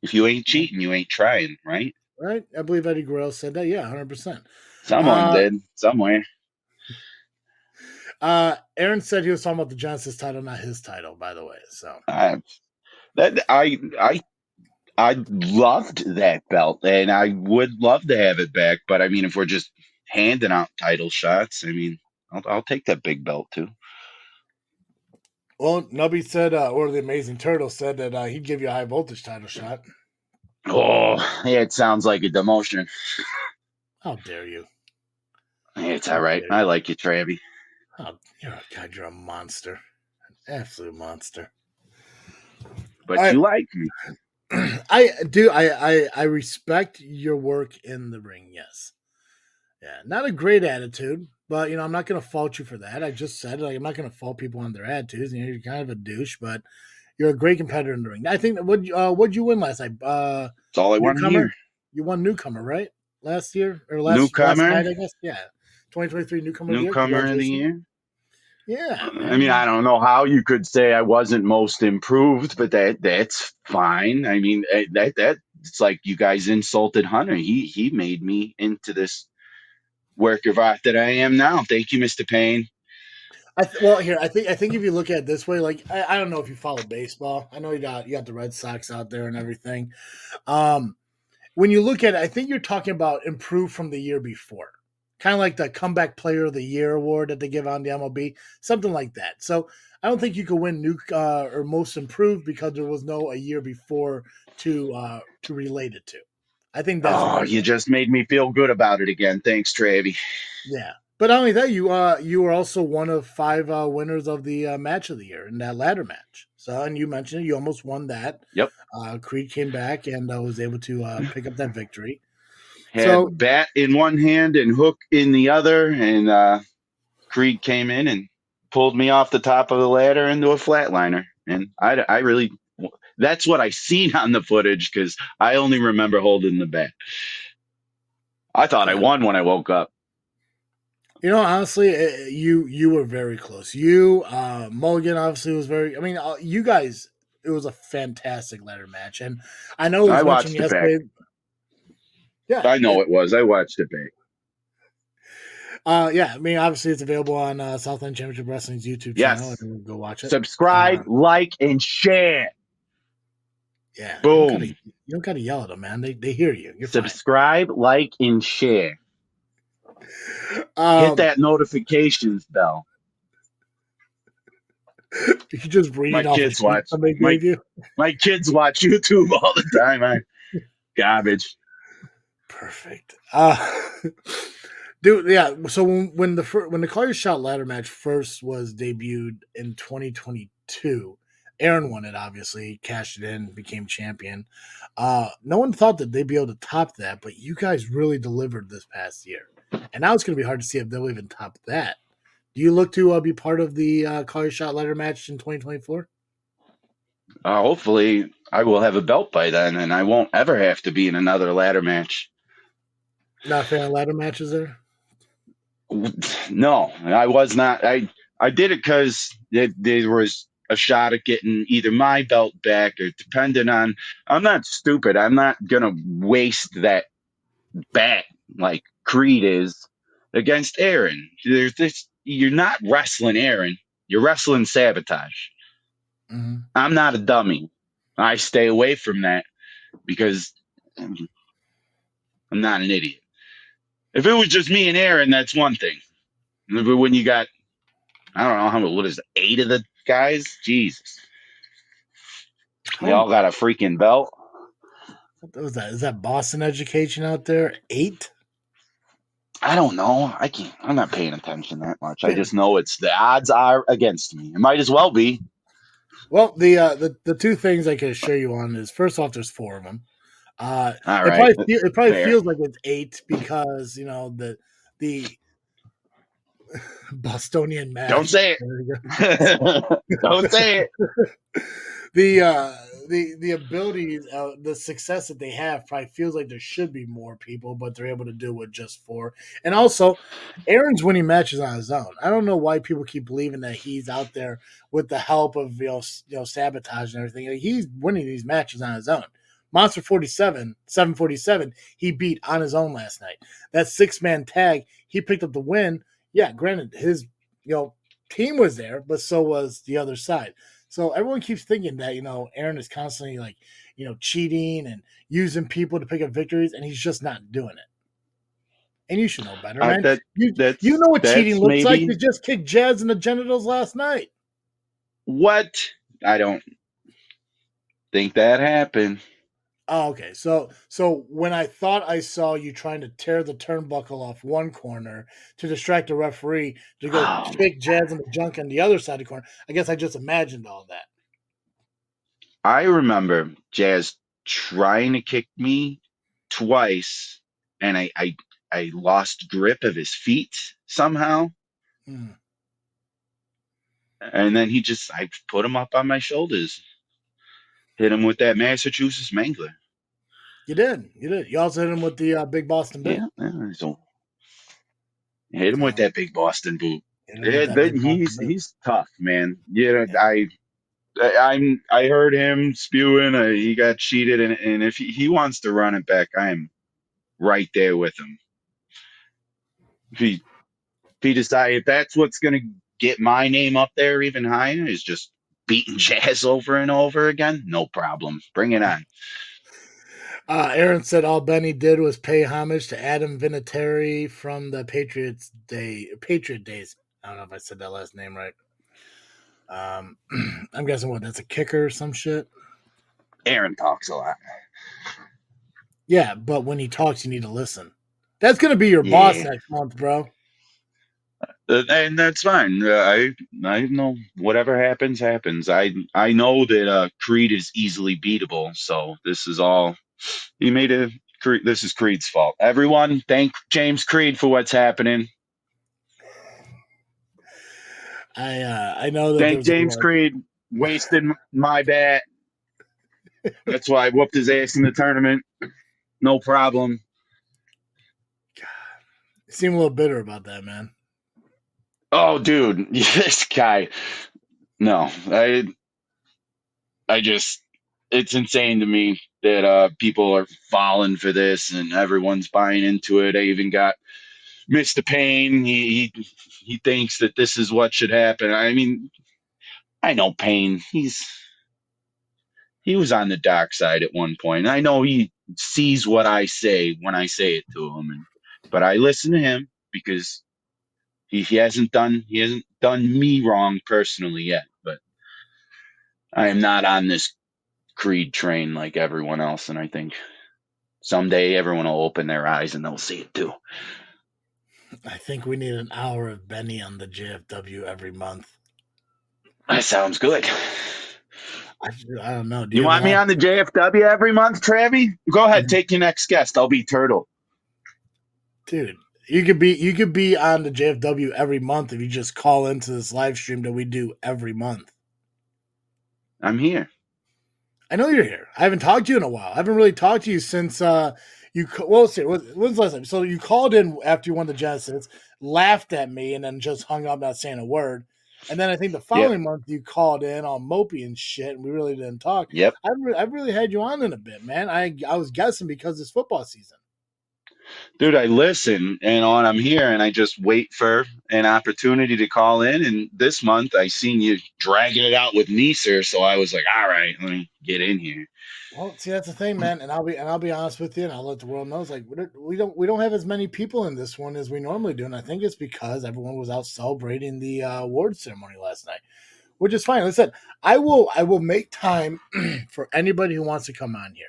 If you ain't cheating, you ain't trying, right? Right? I believe Eddie Guerrero said that. Yeah, 100%. Someone did somewhere. Aaron said he was talking about the Genesis title, not his title, by the way. So I loved that belt, and I would love to have it back. But I mean, if we're just handing out title shots, I mean, I'll take that big belt too. well, Nubby said, or the Amazing Turtle said that he'd give you a high voltage title shot. Oh, yeah, it sounds like a demotion. How dare you? It's all right. I like you, Travie. Oh, God, you're a monster. An absolute monster. But you like me. I do. I respect your work in the ring. Yes. Yeah. Not a great attitude, but I'm not going to fault you for that. I just said I'm not going to fault people on their attitudes. You're kind of a douche, but you're a great competitor in the ring. I think that what'd you win last night? That's all I want to hear. You won newcomer, right? Last year or last night, I guess. Yeah. 2023 newcomer of the year. Yeah, man. I mean, I don't know how you could say I wasn't most improved, but that's fine. I mean, that it's like you guys insulted Hunter. He made me into this worker of art that I am now. Thank you, Mr. Paine. I think if you look at it this way, like I don't know if you follow baseball. I know you got the Red Sox out there and everything. When you look at it, I think you're talking about improved from the year before. Kind of like the Comeback Player of the Year award that they give on the MLB, something like that. So I don't think you could win or most improved because there was no a year before to relate it to. I think that's. You just made me feel good about it again. Thanks, Travie. Yeah, but not only that, you were also one of 5 winners of the match of the year in that ladder match. So, and you mentioned it, you almost won that. Yep. Creed came back and was able to pick up that victory. Had bat in one hand and hook in the other, and Creed came in and pulled me off the top of the ladder into a flatliner. And I really, that's what I seen on the footage because I only remember holding the bat. I thought I won when I woke up. Honestly, you were very close. You, Mulligan obviously was very. I mean, you guys, it was a fantastic ladder match, and I know I watched it back. Yeah, I know it was. I watched it back. Yeah, I mean, obviously it's available on Southland Championship Wrestling's YouTube channel. And go watch it. Subscribe, like, and share. Yeah. Boom. You don't gotta yell at them, man. They hear you. You're subscribe, fine. like, and share. Hit that notifications bell. You just read my kids watch. My kids watch YouTube all the time. Garbage. Perfect. Dude, yeah. So when the Call Your Shot ladder match first was debuted in 2022, Aaron won it. Obviously, cashed it in, became champion. No one thought that they'd be able to top that, but you guys really delivered this past year, and now it's going to be hard to see if they'll even top that. Do you look to be part of the Call Your Shot ladder match in 2024? Hopefully, I will have a belt by then, and I won't ever have to be in another ladder match. Not a fan of ladder matches there? No, I was not. I did it because there was a shot at getting either my belt back or depending on. I'm not stupid. I'm not going to waste that bat like Creed is against Aaron. You're not wrestling Aaron. You're wrestling Sabotage. Mm-hmm. I'm not a dummy. I stay away from that because I'm not an idiot. If it was just me and Aaron, that's one thing. But when you got, I don't know what is it, 8 of the guys? Jesus. They all got a freaking belt. What was that? Is that Boston education out there? 8? I don't know. I'm not paying attention that much. I just know the odds are against me. It might as well be. Well, the 2 things I can assure you on is, first off, there's 4 of them. All right. It probably feels like it's 8 because the Bostonian match. Don't say it. Don't say it. The abilities, the success that they have probably feels like there should be more people, but they're able to do it with just 4. And also, Aaron's winning matches on his own. I don't know why people keep believing that he's out there with the help of Sabotage and everything. He's winning these matches on his own. Monster 47, 747, he beat on his own last night. That 6-man tag, he picked up the win. Yeah, granted, his team was there, but so was the other side. So everyone keeps thinking that, Aaron is constantly like, cheating and using people to pick up victories, and he's just not doing it. And you should know better, man. You know what cheating looks like. You just kicked Jazz in the genitals last night. What? I don't think that happened. Oh, okay. So when I thought I saw you trying to tear the turnbuckle off one corner to distract the referee to go kick Jazz in the junk on the other side of the corner, I guess I just imagined all that. I remember Jazz trying to kick me twice, and I lost grip of his feet somehow. And then I put him up on my shoulders. Hit him with that Massachusetts Mangler. You did. You also hit him with the big Boston boot. Yeah. So hit him with that big Boston boot. He's tough, man. I heard him spewing. He got cheated, and if he wants to run it back, I am right there with him. If he decides if that's what's going to get my name up there even higher, is just beating Jazz over and over again, no problem. Bring it on. Aaron said all Benny did was pay homage to Adam Vinatieri from the Patriot days. I don't know if I said that last name right. I'm guessing that's a kicker or some shit. Aaron talks a lot. Yeah, but when he talks, you need to listen. That's going to be your boss next month, bro. And that's fine. I know whatever happens. I know that Creed is easily beatable. So this is all he made this is Creed's fault. Everyone, thank James Creed for what's happening. I know that. Thank James Creed, wasted my bat. That's why I whooped his ass in the tournament. No problem. God, you seem a little bitter about that, man. Oh, dude, this guy. No, I just, it's insane to me that people are falling for this and everyone's buying into it. I even got Mr. Paine. He thinks that this is what should happen. I mean, I know Paine. He was on the dark side at one point. I know he sees what I say when I say it to him, but I listen to him because he hasn't done me wrong personally yet. But I am not on this Creed train like everyone else, and I think someday everyone will open their eyes and they'll see it too. I think we need an hour of Benny on the JFW every month. That sounds good. I don't know. Do you want me on the JFW every month, Travie? Go ahead, take your next guest. I'll be Turtle. Dude, you could be on the JFW every month if you just call into this live stream that we do every month. I'm here. I know you're here. I haven't talked to you in a while. I haven't really talked to you since when's the last time? So you called in after you won the Genesis, laughed at me, and then just hung up not saying a word. And then I think the following month you called in all mopey and shit, and we really didn't talk. Yep. I've really had you on in a bit, man. I was guessing because it's football season. Dude, I listen and I'm here and I just wait for an opportunity to call in. And this month I seen you dragging it out with Neeser, so I was like, all right, let me get in here. Well, see, that's the thing, man. And I'll be honest with you, and I'll let the world know. It's like we don't have as many people in this one as we normally do, and I think it's because everyone was out celebrating the award ceremony last night, which is fine. Listen, I will make time for anybody who wants to come on here,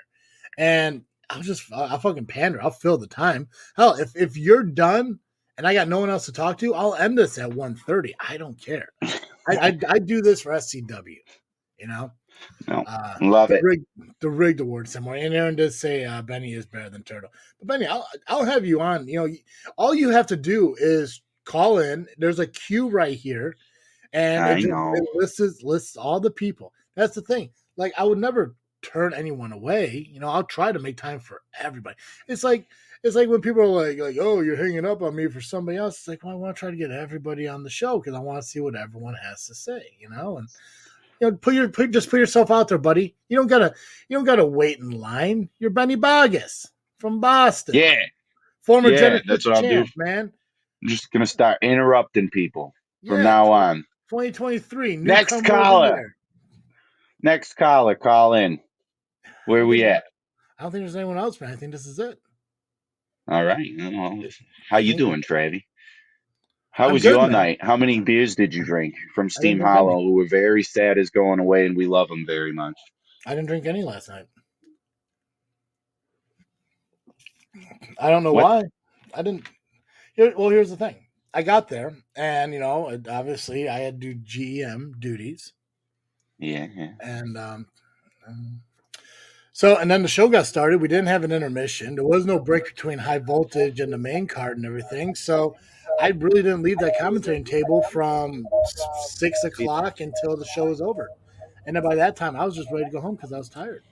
and I'll fucking pander. I'll fill the time. Hell, if you're done and I got no one else to talk to, I'll end this at 1:30. I don't care. I do this for SCW, you know. No, love it. The rigged award somewhere. And Aaron does say Benny is better than Turtle. But Benny, I'll have you on. You know, all you have to do is call in. There's a queue right here, and it lists all the people. That's the thing. Like, I would never turn anyone away. You know, I'll try to make time for everybody. It's like when people are like, oh, you're hanging up on me for somebody else. It's like, well, I want to try to get everybody on the show because I want to see what everyone has to say. You know, and Just put yourself out there, buddy. You don't gotta wait in line. You're Benny Bargas from Boston. Yeah, Former yeah, Genesis that's what I'll do. champ, man. I'm just gonna start interrupting people from Yeah, now on. 2023. Next newcomer of the caller. year. Next caller, call in. Where we at? I don't think there's anyone else, man. I think this is it. All right. Well, how you doing, Travie? How I'm was good, your man. night? How many beers did you drink from Steam drink Hollow, any. who were very sad is going away, and we love them very much? I didn't drink any last night. I don't know What? why. I didn't. Here's the thing. I got there, and obviously I had to do GEM duties, Yeah. and and then the show got started. We didn't have an intermission. There was no break between High Voltage and the main card and everything. So I really didn't leave that commentating table from 6 o'clock until the show was over. And then by that time, I was just ready to go home because I was tired.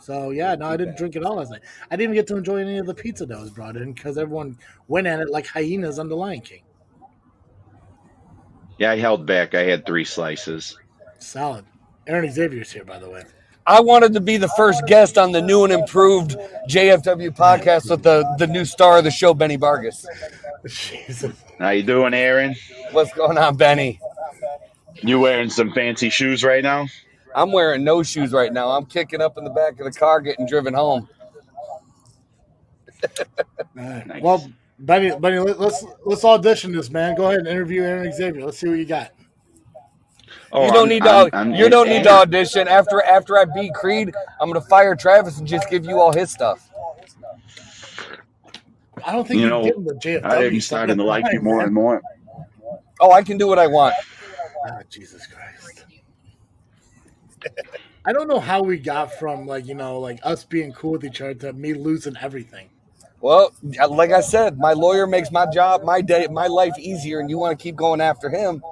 So, yeah, no, I didn't drink at all last night. I didn't even get to enjoy any of the pizza that was brought in because everyone went at it like hyenas on the Lion King. Yeah, I held back. I had 3 slices. Solid. Aaron Xavier's here, by the way. I wanted to be the first guest on the new and improved JFW podcast with the new star of the show, Benny Bargas. Jesus. How you doing, Aaron? What's going on, Benny? You wearing some fancy shoes right now? I'm wearing no shoes right now. I'm kicking up in the back of the car, getting driven home. Nice. Well, Benny, let's audition this, man. Go ahead and interview Aaron Xavier. Let's see what you got. Oh, You don't need to audition. After I beat Creed, I'm gonna fire Travis and just give you all his stuff. I don't think You you know, give him the JFW. I'm starting to like you more and more. Oh, I can do what I want. Oh, Jesus Christ. I don't know how we got from us being cool with each other to me losing everything. Well, like I said, my lawyer makes my job, my life easier, and you want to keep going after him.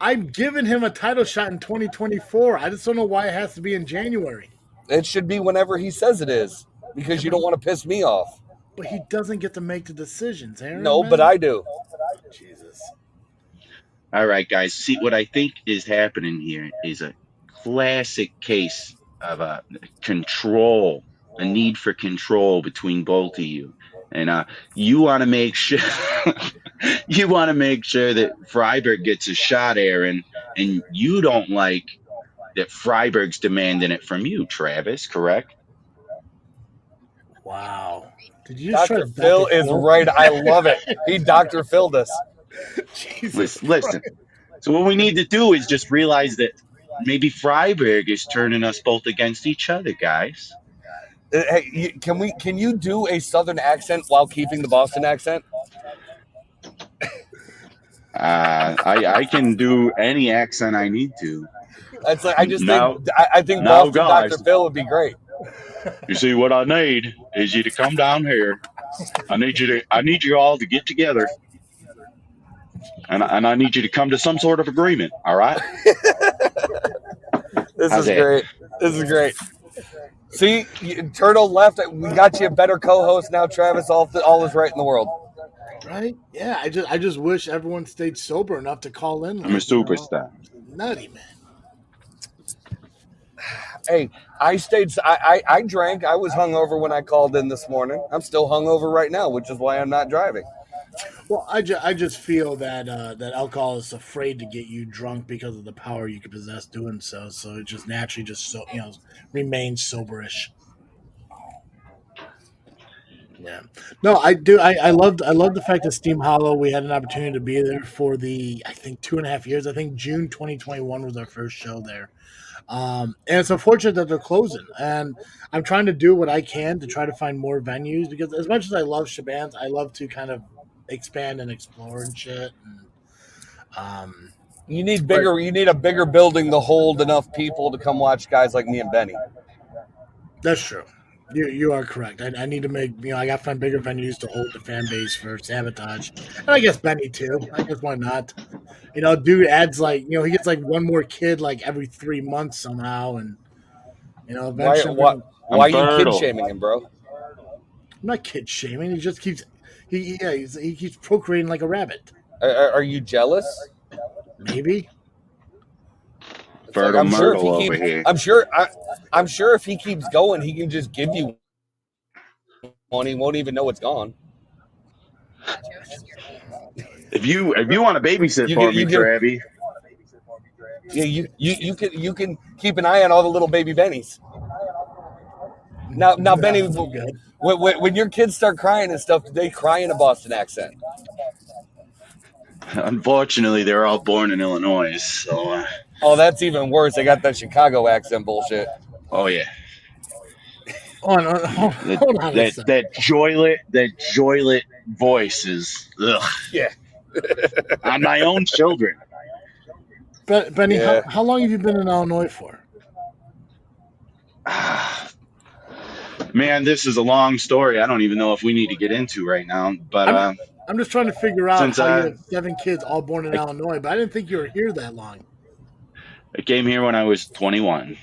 I'm giving him a title shot in 2024. I just don't know why it has to be in January. It should be whenever he says it is, because you don't want to piss me off. But he doesn't get to make the decisions, Aaron. No, man. but I do. Jesus. All right, guys. See, what I think is happening here is a classic case of a need for control between both of you. And you want to make sure that Freiberg gets a shot, Aaron, and you don't like that Freiberg's demanding it from you, Travis, correct? Wow. Did you just Dr. Phil is right. I love it. He Dr. Phil'd us. Jesus. Listen. So what we need to do is just realize that maybe Freiberg is turning us both against each other, guys. Hey, can you do a Southern accent while keeping the Boston accent? I can do any accent I need to. It's like I think now, Boston guys. Dr. Phil would be great. You see, what I need is you to come down here. I need you all to get together, and I need you to come to some sort of agreement. All right? This is great. See, Turtle left. We got you a better co-host now, Travis. All is right in the world. Right? Yeah. I just wish everyone stayed sober enough to call in. I'm a superstar. Nutty, man. Hey, I drank. I was hungover when I called in this morning. I'm still hungover right now, which is why I'm not driving. Well, I just feel that that alcohol is afraid to get you drunk because of the power you could possess doing so. So it just naturally remains soberish. Yeah. No, I do. I love the fact that Steam Hollow, we had an opportunity to be there for I think 2.5 years. I think June 2021 was our first show there. And it's unfortunate that they're closing. And I'm trying to do what I can to try to find more venues because as much as I love Shabans, I love to kind of expand and explore and shit. And, you need a bigger building to hold enough people to come watch guys like me and Benny. That's true. You are correct. I need to make, I got to find bigger venues to hold the fan base for Sabotage. And I guess Benny too. I guess why not? Dude adds he gets one more kid every 3 months somehow. And, eventually. Why are you kid shaming him, bro? I'm not kid shaming. He just keeps, he keeps procreating like a rabbit. Are you jealous? Maybe. Fertile I'm sure if Myrtle he over keeps, here. I'm sure if he keeps going, he can just give you one. He won't even know it's gone. If you want to babysit for me, Travi. Yeah, you can keep an eye on all the little baby Bennies. Now, Benny, when your kids start crying and stuff, do they cry in a Boston accent? Unfortunately, they're all born in Illinois, so. Oh, that's even worse. They got that Chicago accent bullshit. Oh yeah. Hold on a second. That joylet voice is. Ugh. Yeah. On my own children. But Benny, how long have you been in Illinois for? Man, this is a long story. I don't even know if we need to get into right now. But I'm just trying to figure out since, how you have 7 kids all born in Illinois, but I didn't think you were here that long. I came here when I was 21.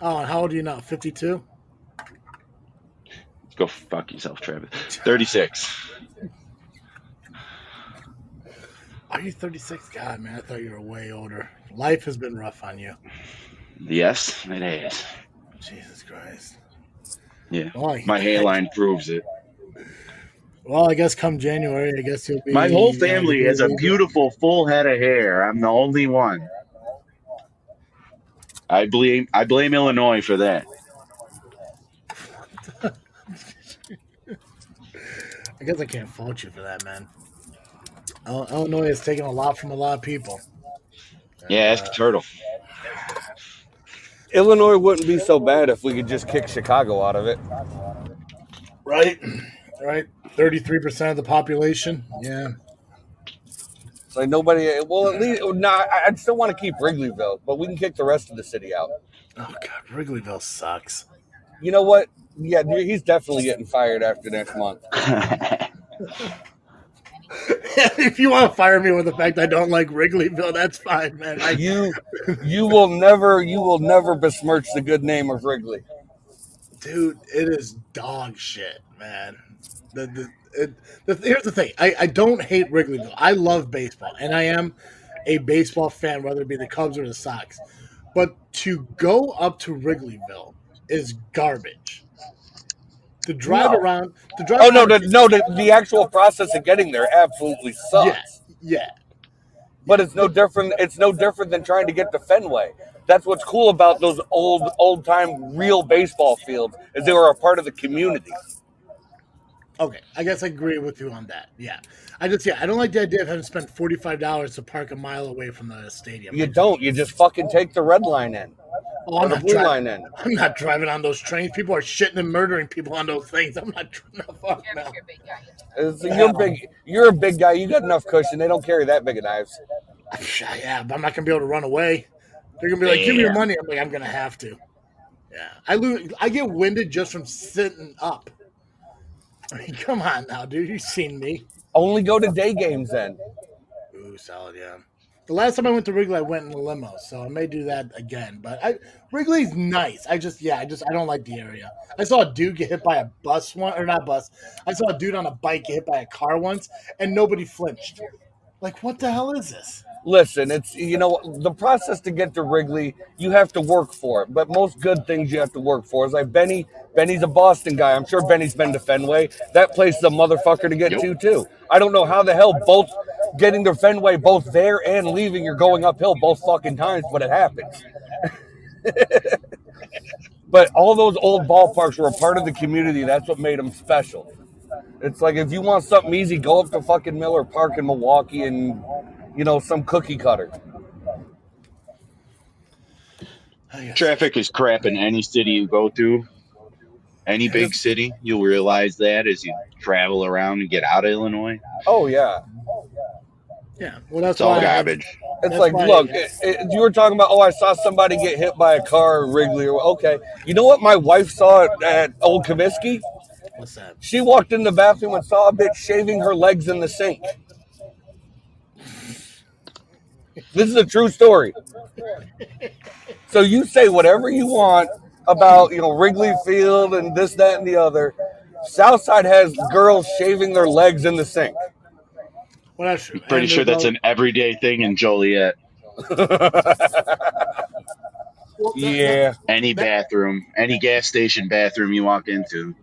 Oh, and how old are you now? 52? Go fuck yourself, Travis. 36. Are you 36? God, man, I thought you were way older. Life has been rough on you. Yes, it has. Jesus Christ. Yeah, Boy, my hairline proves it. Well, I guess come January, I guess you'll be... My whole family has a beautiful full head of hair. I'm the only one. I blame Illinois for that. I guess I can't fault you for that, man. Illinois has taken a lot from a lot of people. Yeah, ask Turtle. Illinois wouldn't be so bad if we could just kick Chicago out of it. Right. 33% of the population. Yeah. It's like nobody. Well, at least I'd still want to keep Wrigleyville, but we can kick the rest of the city out. Oh God, Wrigleyville sucks. You know what? Yeah, he's definitely getting fired after next month. If you want to fire me with the fact I don't like Wrigleyville, that's fine, man. You will never besmirch the good name of Wrigley. Dude, it is dog shit, man. Here's the thing. I don't hate Wrigleyville. I love baseball, and I am a baseball fan, whether it be the Cubs or the Sox. But to go up to Wrigleyville is garbage. To drive around. The actual process of getting there absolutely sucks. Yeah. But it's no different. It's no different than trying to get to Fenway. That's what's cool about those old time real baseball fields is they were a part of the community. Okay, I guess I agree with you on that. Yeah, I don't like the idea of having to spend $45 to park a mile away from the stadium. You don't. You just fucking take the red line in. Or the blue line in. I'm not driving on those trains. People are shitting and murdering people on those things. I'm not. Fuck no. You're a big guy. You got enough cushion. They don't carry that big of knives. Yeah, but I'm not gonna be able to run away. They're gonna be like, "Give me your money." I'm like, "I'm gonna have to." Yeah, I get winded just from sitting up. I mean, come on now, dude. You've seen me. Only go to day games then. Ooh, solid, yeah. The last time I went to Wrigley, I went in a limo, so I may do that again. But Wrigley's nice. I don't like the area. I saw a dude get hit by a bus once, or not bus. I saw a dude on a bike get hit by a car once, and nobody flinched. Like, what the hell is this? Listen, it's the process to get to Wrigley, you have to work for it. But most good things you have to work for. It's like Benny's a Boston guy. I'm sure Benny's been to Fenway. That place is a motherfucker to get to too. I don't know how the hell both getting to Fenway, both there and leaving, you're going uphill both fucking times, but it happens. But all those old ballparks were a part of the community. That's what made them special. It's like if you want something easy, go up to fucking Miller Park in Milwaukee and some cookie cutter. Traffic is crap in any city you go to. Any big city, you'll realize that as you travel around and get out of Illinois. Oh, yeah. Yeah, well, that's all garbage. It's like, look, you were talking about, I saw somebody get hit by a car at Wrigley. Okay. You know what my wife saw at Old Comiskey? What's that? She walked in the bathroom and saw a bitch shaving her legs in the sink. This is a true story. So you say whatever you want about, Wrigley Field and this, that, and the other. Southside has girls shaving their legs in the sink. Well, that's true. I'm pretty sure that's an everyday thing in Joliet. Well, Yeah. Any bathroom, any gas station bathroom you walk into.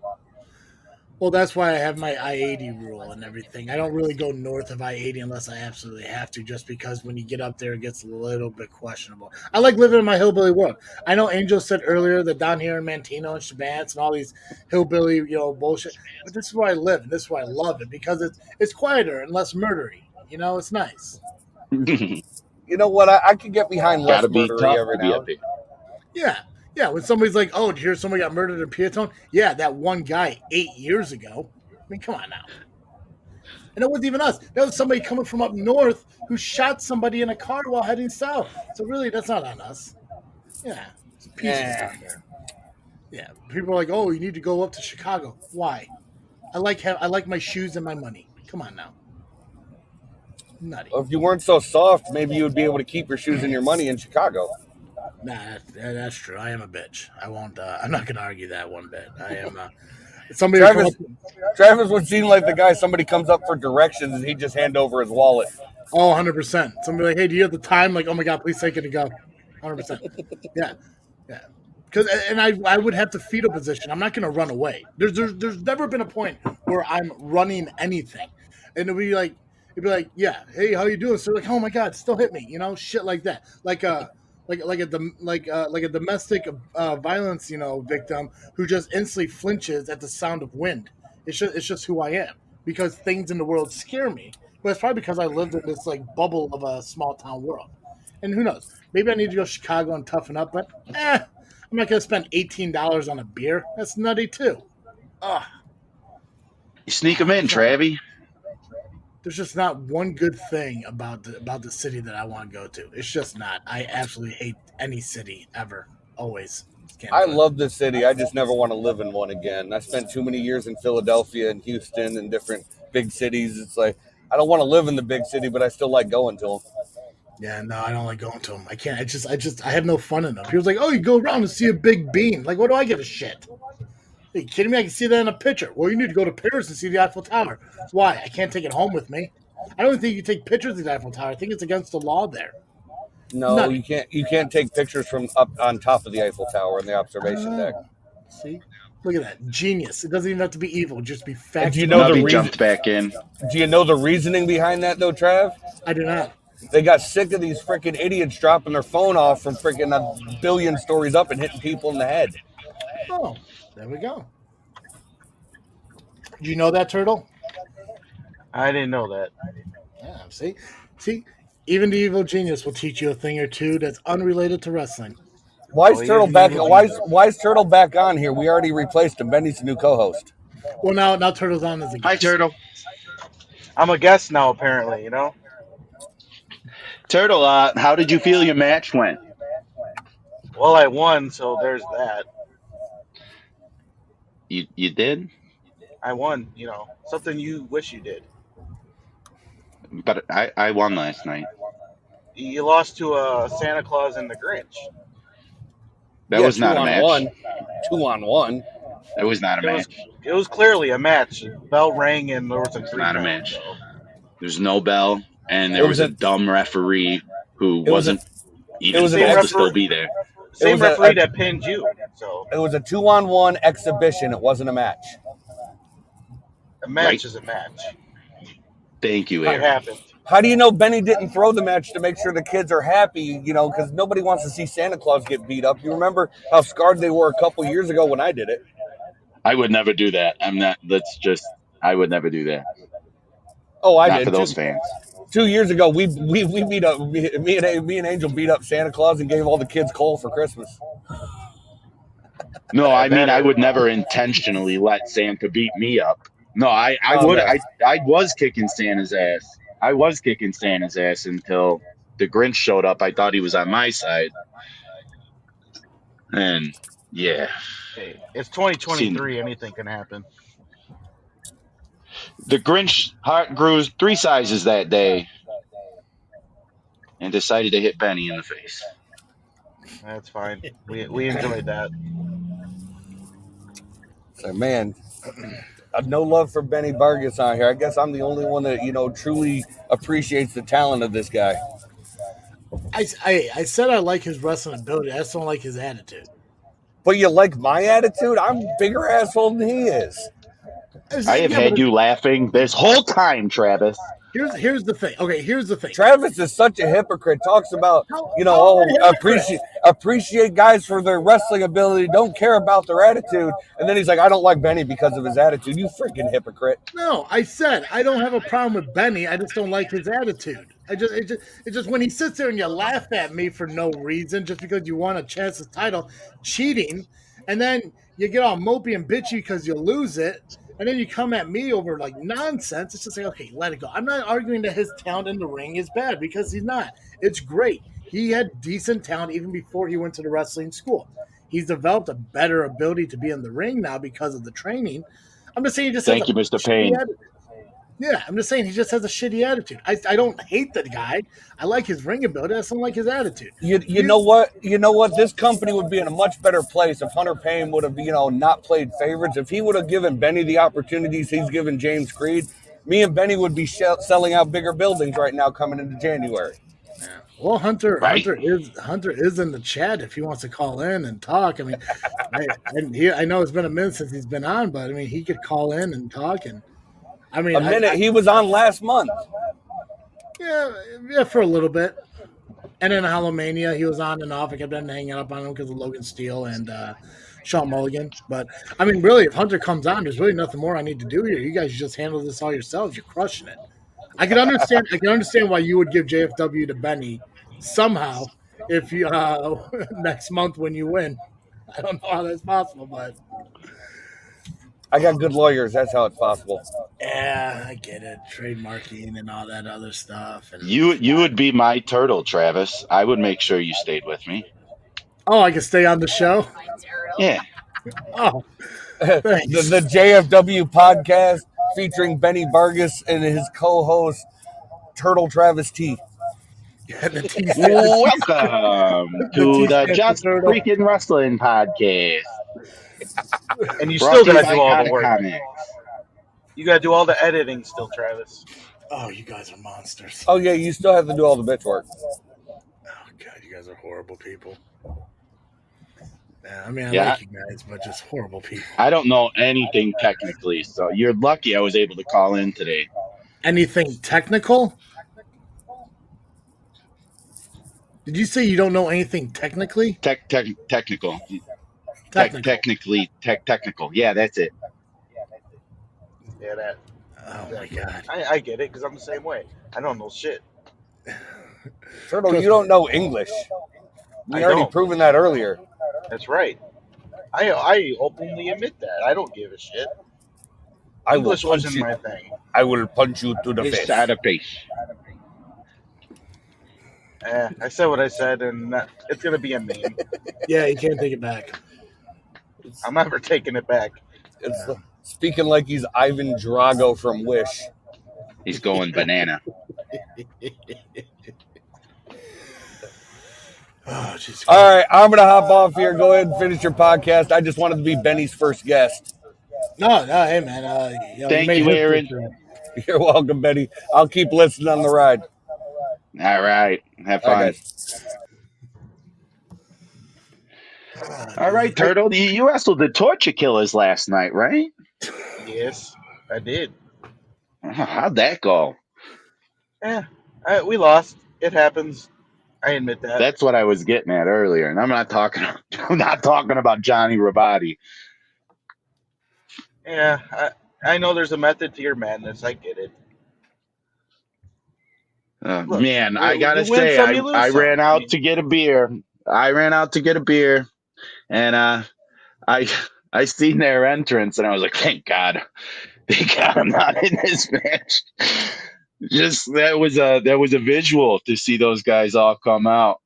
Well, that's why I have my I-80 rule and everything. I don't really go north of I-80 unless I absolutely have to, just because when you get up there, it gets a little bit questionable. I like living in my hillbilly world. I know Angel said earlier that down here in Mantino and Shabance and all these hillbilly, bullshit, but this is where I live, and this is why I love it, because it's quieter and less murdery. It's nice. You know what? I could get behind less Gotta be murdery tough every to be now up and here. Yeah. When somebody's like, "Oh, did you hear somebody got murdered in Peatone?" Yeah, that one guy 8 years ago. I mean, come on now. And it wasn't even us. That was somebody coming from up north who shot somebody in a car while heading south. So really, that's not on us. Yeah, it's peaceful down there. Yeah, people are like, "Oh, you need to go up to Chicago." Why? I like my shoes and my money. Come on now. Nutty. Well, if you weren't so soft, maybe you would be able to keep your shoes and your money in Chicago. Nah, that's true. I am a bitch. I won't. I'm not gonna argue that one bit. I am. Somebody. Travis would seem like the guy. Somebody comes up for directions and he just hand over his wallet. Oh, 100%. Somebody like, "Hey, do you have the time?" Like, "Oh my god, please take it to go." 100%. Yeah. Because I would have to fetal position. I'm not gonna run away. There's never been a point where I'm running anything, and it'd be like, "Yeah, hey, how you doing?" So like, "Oh my god, still hit me," shit like that. Like a domestic violence, victim who just instantly flinches at the sound of wind. It's just who I am, because things in the world scare me. But it's probably because I lived in this like bubble of a small town world. And who knows? Maybe I need to go to Chicago and toughen up, but I'm not gonna spend $18 on a beer. That's nutty too. Ugh. You sneak them in, Travie. There's just not one good thing about the city that I want to go to. It's just not. I absolutely hate any city ever. Always. I love this city. I just never want to live in one again. I spent too many years in Philadelphia and Houston and different big cities. It's like, I don't want to live in the big city, but I still like going to them. Yeah, no, I don't like going to them. I can't. I have no fun in them. People's like, "Oh, you go around and see a big beam." Like, what do I give a shit? Are you kidding me? I can see that in a picture. Well, you need to go to Paris and see the Eiffel Tower. Why? I can't take it home with me. I don't think you can take pictures of the Eiffel Tower. I think it's against the law there. No, you can't. You can't take pictures from up on top of the Eiffel Tower in the observation deck. See, look at that genius. It doesn't even have to be evil; just be factual. Do you know Nubby jumped back in. Do you know the reasoning behind that, though, Trav? I do not. They got sick of these freaking idiots dropping their phone off from freaking a billion stories up and hitting people in the head. Oh, there we go. Do you know that, Turtle? I didn't know that. Yeah, see, even the evil genius will teach you a thing or two that's unrelated to wrestling. Why is Turtle back? Why is Turtle back on here? We already replaced him. Benny's the new co-host. Well, now Turtle's on as a guest. Hi, Turtle. I'm a guest now, apparently. Turtle, how did you feel your match went? Well, I won, so there's that. You did? I won. Something you wish you did. But I won last night. You lost to Santa Claus and the Grinch. That was not a match. 2-on-1. It was not a match. It was clearly a match. Bell rang and there was a It's not a match. There's no bell, and there was a dumb referee who wasn't even supposed to still be there. Same referee that pinned you. So it was a 2-on-1 exhibition. It wasn't a match. A match is a match. Thank you, What Aaron. happened? How do you know Benny didn't throw the match to make sure the kids are happy? Because nobody wants to see Santa Claus get beat up. You remember how scarred they were a couple years ago when I did it? I would never do that. I would never do that. Oh, I Not did. for those fans. 2 years ago, we beat up me and Angel beat up Santa Claus and gave all the kids coal for Christmas. No, I mean I would never intentionally let Santa beat me up. No, I was kicking Santa's ass. I was kicking Santa's ass until the Grinch showed up. I thought he was on my side. And yeah. Hey, it's 2023. Anything can happen. The Grinch heart grew 3 sizes that day and decided to hit Benny in the face. That's fine. We enjoyed that. So, man, no love for Benny Bargas on here. I guess I'm the only one that, truly appreciates the talent of this guy. I said I like his wrestling ability. I just don't like his attitude. But you like my attitude? I'm a bigger asshole than he is. I have had you laughing this whole time, Travis. Here's the thing. Okay, here's the thing. Travis is such a hypocrite. Talks about, appreciate guys for their wrestling ability, don't care about their attitude. And then he's like, I don't like Benny because of his attitude. You freaking hypocrite. No, I said I don't have a problem with Benny. I just don't like his attitude. It's just when he sits there and you laugh at me for no reason, just because you want a chance at title, cheating, and then you get all mopey and bitchy because you lose it. And then you come at me over like nonsense. It's just like, okay, let it go. I'm not arguing that his talent in the ring is bad because he's not. It's great. He had decent talent even before he went to the wrestling school. He's developed a better ability to be in the ring now because of the training. I'm just saying he just Thank you, Mr. Paine. Yeah, I'm just saying he just has a shitty attitude. I don't hate the guy. I like his ring ability. I just don't like his attitude. You know what? This company would be in a much better place if Hunter Paine would have, not played favorites. If he would have given Benny the opportunities he's given James Creed, me and Benny would be selling out bigger buildings right now coming into January. Yeah. Well, Hunter is in the chat if he wants to call in and talk. I mean, I know it's been a minute since he's been on, but I mean, he could call in and talk. And I mean, he was on last month. Yeah, for a little bit. And then Hallowmania, he was on and off. I kept on hanging up on him because of Logan Steele and Sean Mulligan. But I mean, really, if Hunter comes on, there's really nothing more I need to do here. You guys just handle this all yourselves. You're crushing it. I can understand why you would give JFW to Benny somehow if you next month when you win. I don't know how that's possible, but I got good lawyers. That's how it's possible. Yeah, I get it. Trademarking and all that other stuff. And You would be my turtle, Travis. I would make sure you stayed with me. Oh, I can stay on the show? Yeah. Oh, the JFW podcast featuring Benny Bargas and his co-host Turtle Travis T. Welcome to the Just Freaking Wrestling Podcast. And you still got to do all the work. Comics. You got to do all the editing still, Travis. Oh, you guys are monsters. Oh, yeah, you still have to do all the bitch work. Oh, God, you guys are horrible people. Yeah, I mean, I like you guys, but just horrible people. I don't know anything technically, so you're lucky I was able to call in today. Anything technical? Did you say you don't know anything technically? Technical. Technical. Yeah, that's it. Yeah, that. Oh, my God. I get it because I'm the same way. I don't know shit. Turtle, you don't know English. We already proven that earlier. That's right. I openly admit that. I don't give a shit. English wasn't my thing. I will punch you to the face. Out of face. I said what I said, and it's going to be a meme. Yeah, you can't take it back. I'm never taking it back. It's speaking like he's Ivan Drago from Wish. He's going banana. Oh, geez. All right, I'm going to hop off here. Go ahead and finish your podcast. I just wanted to be Benny's first guest. No, hey, man. Thank you, Aaron. You're welcome, Benny. I'll keep listening on the ride. All right. Have fun. All right, Turtle. You wrestled the Torture Killers last night, right? Yes, I did. How'd that go? Yeah, we lost. It happens. I admit that. That's what I was getting at earlier, and I'm not talking about Johnny Rabati. Yeah, I know there's a method to your madness. I get it. Look, man, I gotta say, I ran out to get a beer. And I seen their entrance, and I was like, thank God I'm not in this match. Just that was a visual to see those guys all come out.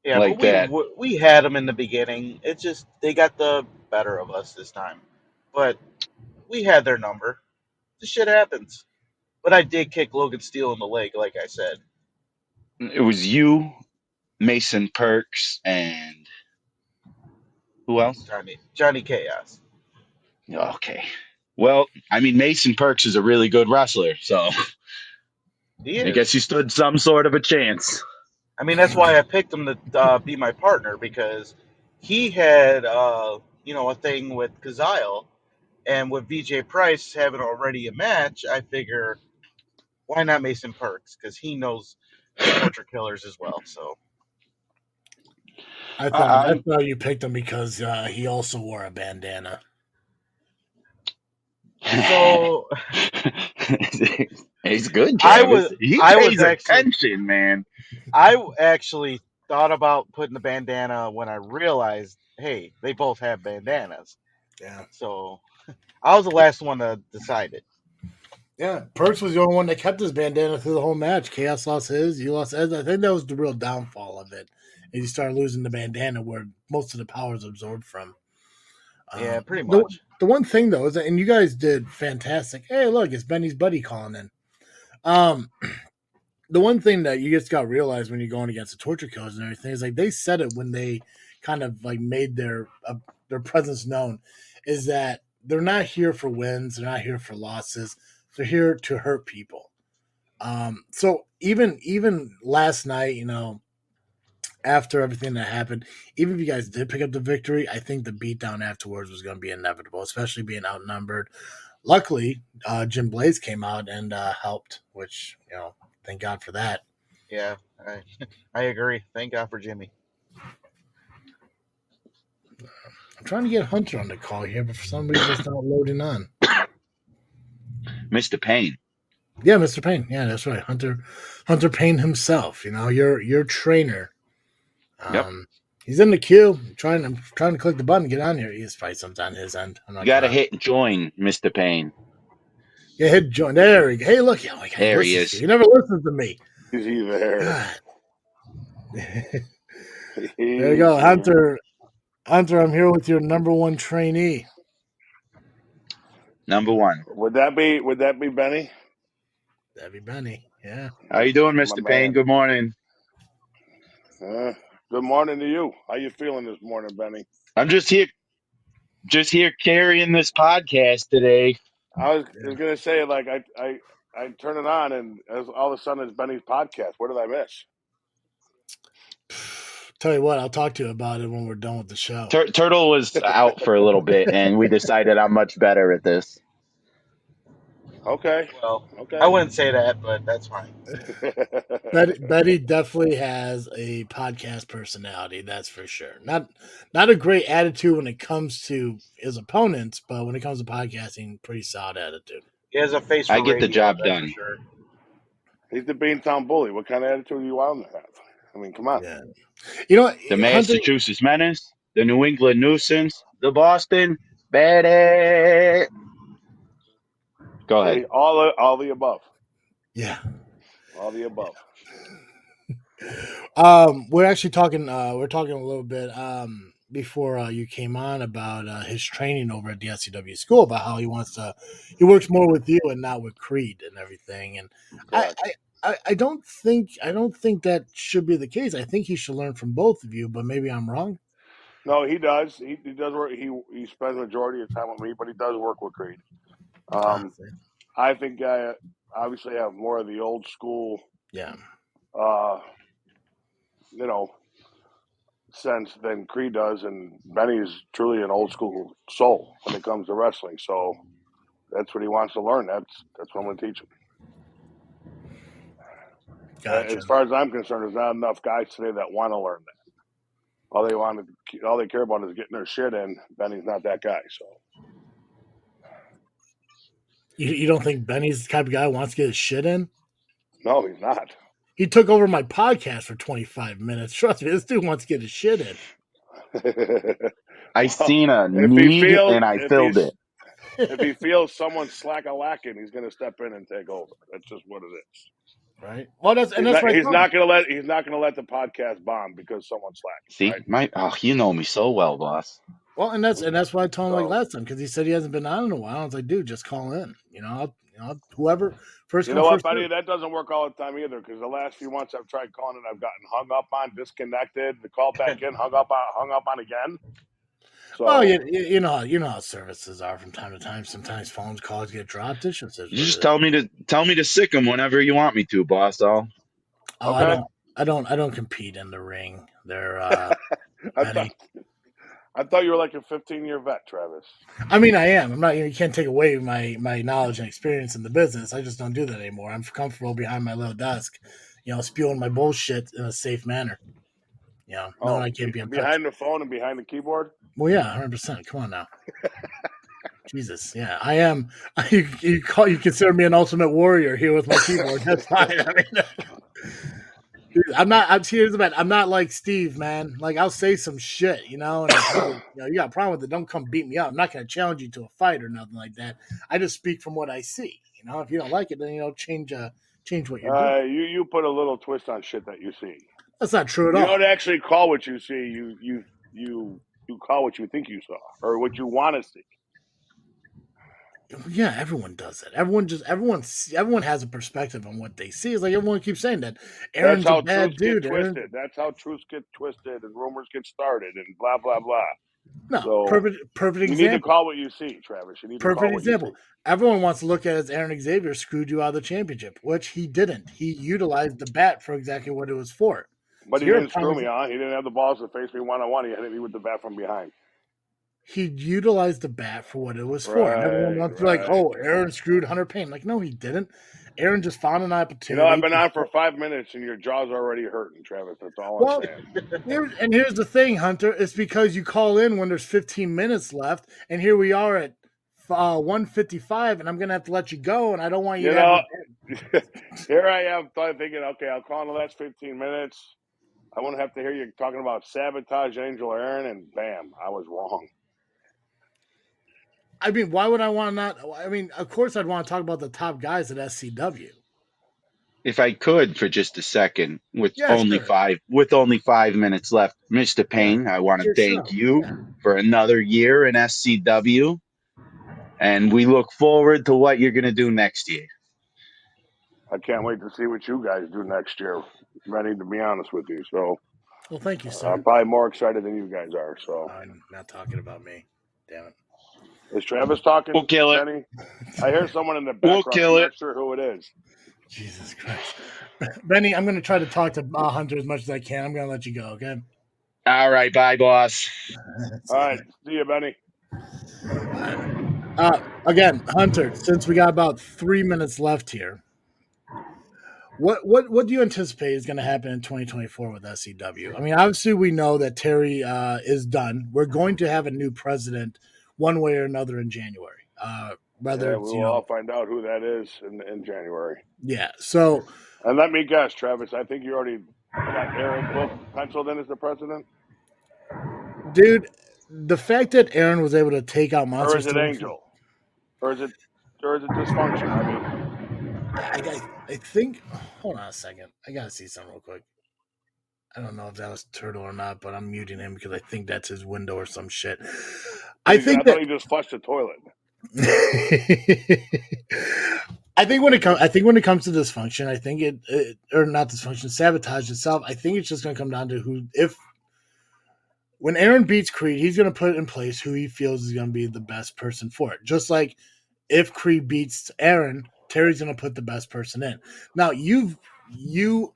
Yeah, like but we had them in the beginning. It's just they got the better of us this time, but we had their number. This shit happens. But I did kick Logan Steele in the leg, like I said. It was you, Mason Perks, and who else? Johnny Chaos. Okay. Well, I mean, Mason Perks is a really good wrestler, so I guess you stood some sort of a chance. I mean, that's why I picked him to be my partner, because he had, a thing with Kazile, and with VJ Price having already a match, I figure, why not Mason Perks? Because he knows the torture killers as well. So I thought you picked him because he also wore a bandana. So he's good, Travis. He pays actually, attention, man. I actually thought about putting the bandana when I realized, hey, they both have bandanas. Yeah. So I was the last one to decide it. Yeah, Perks was the only one that kept his bandana through the whole match. Chaos lost his, you lost Ed. I think that was the real downfall of it. And you started losing the bandana where most of the power is absorbed from. Yeah, pretty much. The one thing though is that, and you guys did fantastic. Hey, look, it's Benny's buddy calling in. The one thing that you just got to realize when you're going against the torture killers and everything is like they said it when they kind of like made their presence known, is that they're not here for wins, they're not here for losses, they're here to hurt people. So even last night, after everything that happened, even if you guys did pick up the victory, I think the beatdown afterwards was going to be inevitable, especially being outnumbered. Luckily, Jim Blaze came out and helped, which, thank God for that. Yeah, I agree. Thank God for Jimmy. I'm trying to get Hunter on the call here, but for some reason it's not loading on. Mr. Paine. Yeah, Mr. Paine. Yeah, that's right. Hunter Paine himself. Your trainer. Yep. He's in the queue. I'm trying to click the button, get on here. He's probably something on his end. You gotta hit join, Mr. Paine. Yeah, hit join. There we go. Hey, look, there he is. He never listens to me. Is he there? There you go, Hunter. Hunter, I'm here with your number one trainee. Number one. Would that be Benny? That'd be Benny. Yeah. How you doing, Mr. Paine? Good morning. Good morning to you. How you feeling this morning, Benny? I'm just here carrying this podcast today. I was gonna say, like, I turn it on and all of a sudden it's Benny's podcast. What did I miss? Tell you what, I'll talk to you about it when we're done with the show. Turtle was out for a little bit, and we decided I'm much better at this. Okay. Well, okay. I wouldn't say that, but that's fine. Betty definitely has a podcast personality, that's for sure. Not a great attitude when it comes to his opponents, but when it comes to podcasting, pretty solid attitude. He has a face for I get radio, the job that's done. for sure. He's the Beantown bully. What kind of attitude do you want him to have? I mean, come on. Yeah. The Massachusetts Menace, the New England Nuisance, the Boston Bandit. Go ahead. All the above. Yeah. All the above. We're actually talking. We're talking a little bit before you came on about his training over at the SCW school, about how he works more with you and not with Creed and everything. And I don't think that should be the case. I think he should learn from both of you, but maybe I'm wrong. No, he does. He does work. He spends the majority of the time with me, but he does work with Creed. I think I obviously have more of the old school, sense than Creed does, and Benny's truly an old school soul when it comes to wrestling. So that's what he wants to learn. That's what I'm going to teach him. Gotcha. As far as I'm concerned, there's not enough guys today that want to learn that. All they care about is getting their shit in. Benny's not that guy. So you don't think Benny's the type of guy who wants to get his shit in? No, he's not. He took over my podcast for 25 minutes. Trust me, this dude wants to get his shit in. I seen a need and I filled it. If he feels someone slack-a-lacking, he's going to step in and take over. That's just what it is. Right. Well, he's not going to let the podcast bomb because someone's slacking. See, right? You know me so well, boss. Well, and that's why I told him like last time, because he said he hasn't been on in a while. I was like, dude, just call in. Whoever first. You know what, buddy? That doesn't work all the time either. Because the last few months I've tried calling and I've gotten hung up on, disconnected, the call back in, hung up on again. So, oh, you know how services are from time to time. Sometimes phone calls get dropped. You just tell me to sick them whenever you want me to, boss. I I don't compete in the ring. They're I Benny. thought you were like a 15-year vet, Travis. I mean, I am. I'm not. You can't take away my knowledge and experience in the business. I just don't do that anymore. I'm comfortable behind my little desk, spewing my bullshit in a safe manner. Knowing I can't be untouched. Behind the phone and behind the keyboard. Well, yeah, 100%. Come on now. Jesus, yeah, I am. You consider me an ultimate warrior here with my keyboard. That's fine. I mean, dude, I'm not like Steve, man. Like, I'll say some shit, and you got a problem with it, don't come beat me up. I'm not going to challenge you to a fight or nothing like that. I just speak from what I see. If you don't like it, then change what you're doing. You put a little twist on shit that you see. That's not true at all. You don't actually call what you see. You call what you think you saw or what you want to see. Yeah, everyone does it. Everyone has a perspective on what they see. It's like everyone keeps saying that Aaron's a bad dude. That's how truths get twisted and rumors get started and blah blah blah. No, so perfect example. You need to call what you see, Travis. You need perfect example. Everyone wants to look at it as Aaron Xavier screwed you out of the championship, which he didn't. He utilized the bat for exactly what it was for. But he didn't screw me on. He didn't have the balls to face me one-on-one. He hit me with the bat from behind. He utilized the bat for what it was for. And everyone wants to be like, oh, Aaron screwed Hunter Paine. Like, no, he didn't. Aaron just found an opportunity. I've been on for 5 minutes and your jaw's already hurting, Travis. That's all I'm saying. Here's the thing, Hunter. It's because you call in when there's 15 minutes left, and here we are at 1:55, and I'm going to have to let you go, and I don't want you to Here I am thinking, okay, I'll call in the last 15 minutes. I won't have to hear you talking about sabotage Angel Aaron, and bam, I was wrong. I mean, why would I want to not? I mean, of course I'd want to talk about the top guys at SCW. If I could for just a second, with only 5 minutes left, Mr. Paine, I want to thank you for another year in SCW, and we look forward to what you're going to do next year. I can't wait to see what you guys do next year. Ready to be honest with you. So, well, thank you, sir. I'm probably more excited than you guys are. So, I'm not talking about me. Damn it. Is Travis talking? We'll kill it. Benny? I hear someone in the background. We'll kill it. I'm not sure who it is. Jesus Christ. Benny, I'm going to try to talk to Hunter as much as I can. I'm going to let you go, okay? All right. Bye, boss. All right. See you, Benny. Again, Hunter, since we got about 3 minutes left here, what do you anticipate is going to happen in 2024 with SCW? I mean, obviously we know that Terry is done. We're going to have a new president one way or another in January. We'll all find out who that is in January. Yeah. So, and let me guess, Travis. I think you already got Aaron penciled in as the president. Dude, the fact that Aaron was able to take out Monster, or is it Angel, or is it dysfunction? I mean. I think. Hold on a second. I gotta see something real quick. I don't know if that was Turtle or not, but I'm muting him because I think that's his window or some shit. I thought he just flushed the toilet. I think when it comes to dysfunction, I think it or not dysfunction, sabotage itself. I think it's just going to come down to when Aaron beats Creed, he's going to put in place who he feels is going to be the best person for it. Just like if Creed beats Aaron, Terry's going to put the best person in. Now, you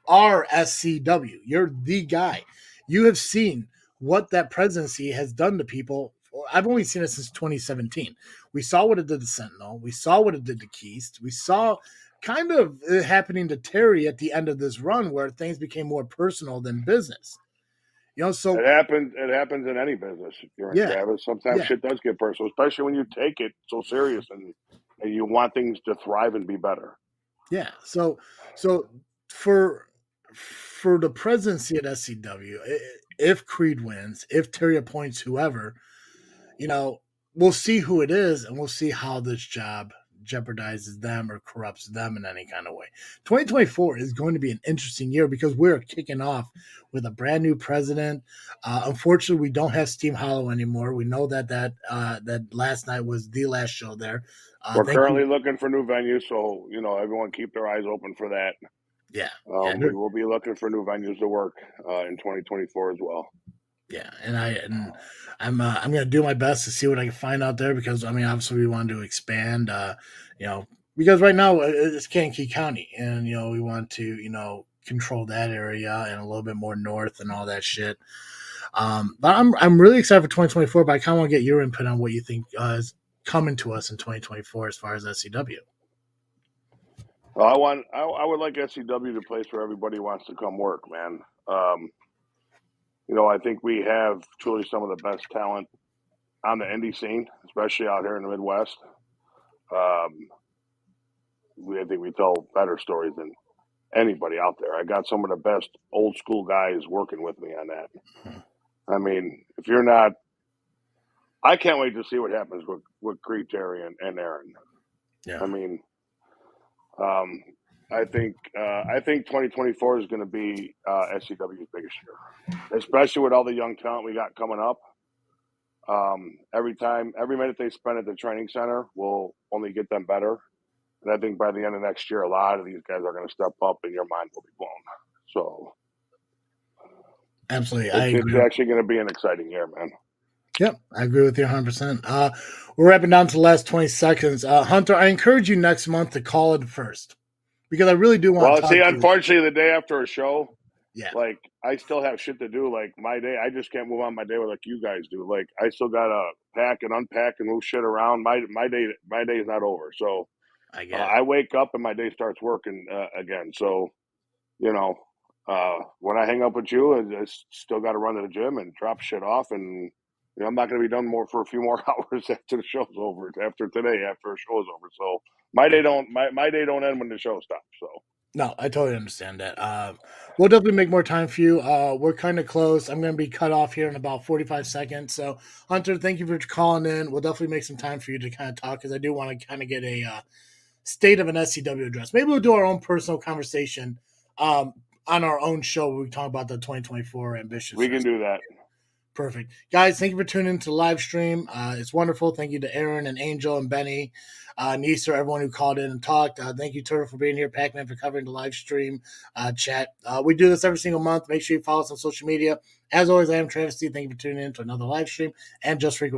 are SCW. You're the guy. You have seen what that presidency has done to people. I've only seen it since 2017. We saw what it did to Sentinel. We saw what it did to Keast. We saw kind of it happening to Terry at the end of this run where things became more personal than business. So it happens in any business. You're in Travis. Sometimes shit does get personal, especially when you take it so serious and you want things to thrive and be better. Yeah. So for the presidency at SCW, if Creed wins, if Terry appoints whoever, we'll see who it is and we'll see how this job jeopardizes them or corrupts them in any kind of way. 2024 is going to be an interesting year because we're kicking off with a brand new president. Unfortunately, we don't have Steam Hollow anymore. We know that last night was the last show there. We're currently looking for new venues, so everyone keep their eyes open for that. Yeah, we will be looking for new venues to work in 2024 as well. Yeah, and I'm going to do my best to see what I can find out there because obviously we want to expand. Because right now it's Kankakee County, and we want to control that area and a little bit more north and all that shit. But I'm really excited for 2024. But I kind of want to get your input on what you think is coming to us in 2024 as far as SCW. Well, I would like SCW to place where everybody wants to come work, man. I think we have truly some of the best talent on the indie scene, especially out here in the Midwest. I think we tell better stories than anybody out there. I got some of the best old school guys working with me on that. I mean, if you're not, I can't wait to see what happens with Creed, Terry, and Aaron. Yeah. I mean, I think 2024 is going to be SCW's biggest year, especially with all the young talent we got coming up. Every minute they spend at the training center will only get them better. And I think by the end of next year, a lot of these guys are going to step up and your mind will be blown. So, absolutely. It's actually going to be an exciting year, man. Yep, I agree with you 100%. We're wrapping down to the last 20 seconds. Hunter, I encourage you next month to call it first because I really do want to talk to you. Unfortunately, the day after a show, yeah, like I still have shit to do. Like my day, I just can't move on my day like you guys do. Like I still got to pack and unpack and move shit around. My day is not over. So I wake up and my day starts working again. So, when I hang up with you, I still got to run to the gym and drop shit off. And, I'm not going to be done for a few more hours after the show's over, after the show's over. So my day don't end when the show stops. So. No, I totally understand that. We'll definitely make more time for you. We're kind of close. I'm going to be cut off here in about 45 seconds. So, Hunter, thank you for calling in. We'll definitely make some time for you to kind of talk because I do want to kind of get a state of an SCW address. Maybe we'll do our own personal conversation on our own show where we talk about the 2024 ambitions. We can do that. Perfect. Guys, thank you for tuning into the live stream. It's wonderful. Thank you to Aaron and Angel and Benny, Neeser, everyone who called in and talked. Thank you, Turtle, for being here, Pacman, for covering the live stream chat. We do this every single month. Make sure you follow us on social media. As always, I am Travis C. Thank you for tuning in to another live stream and Just Freak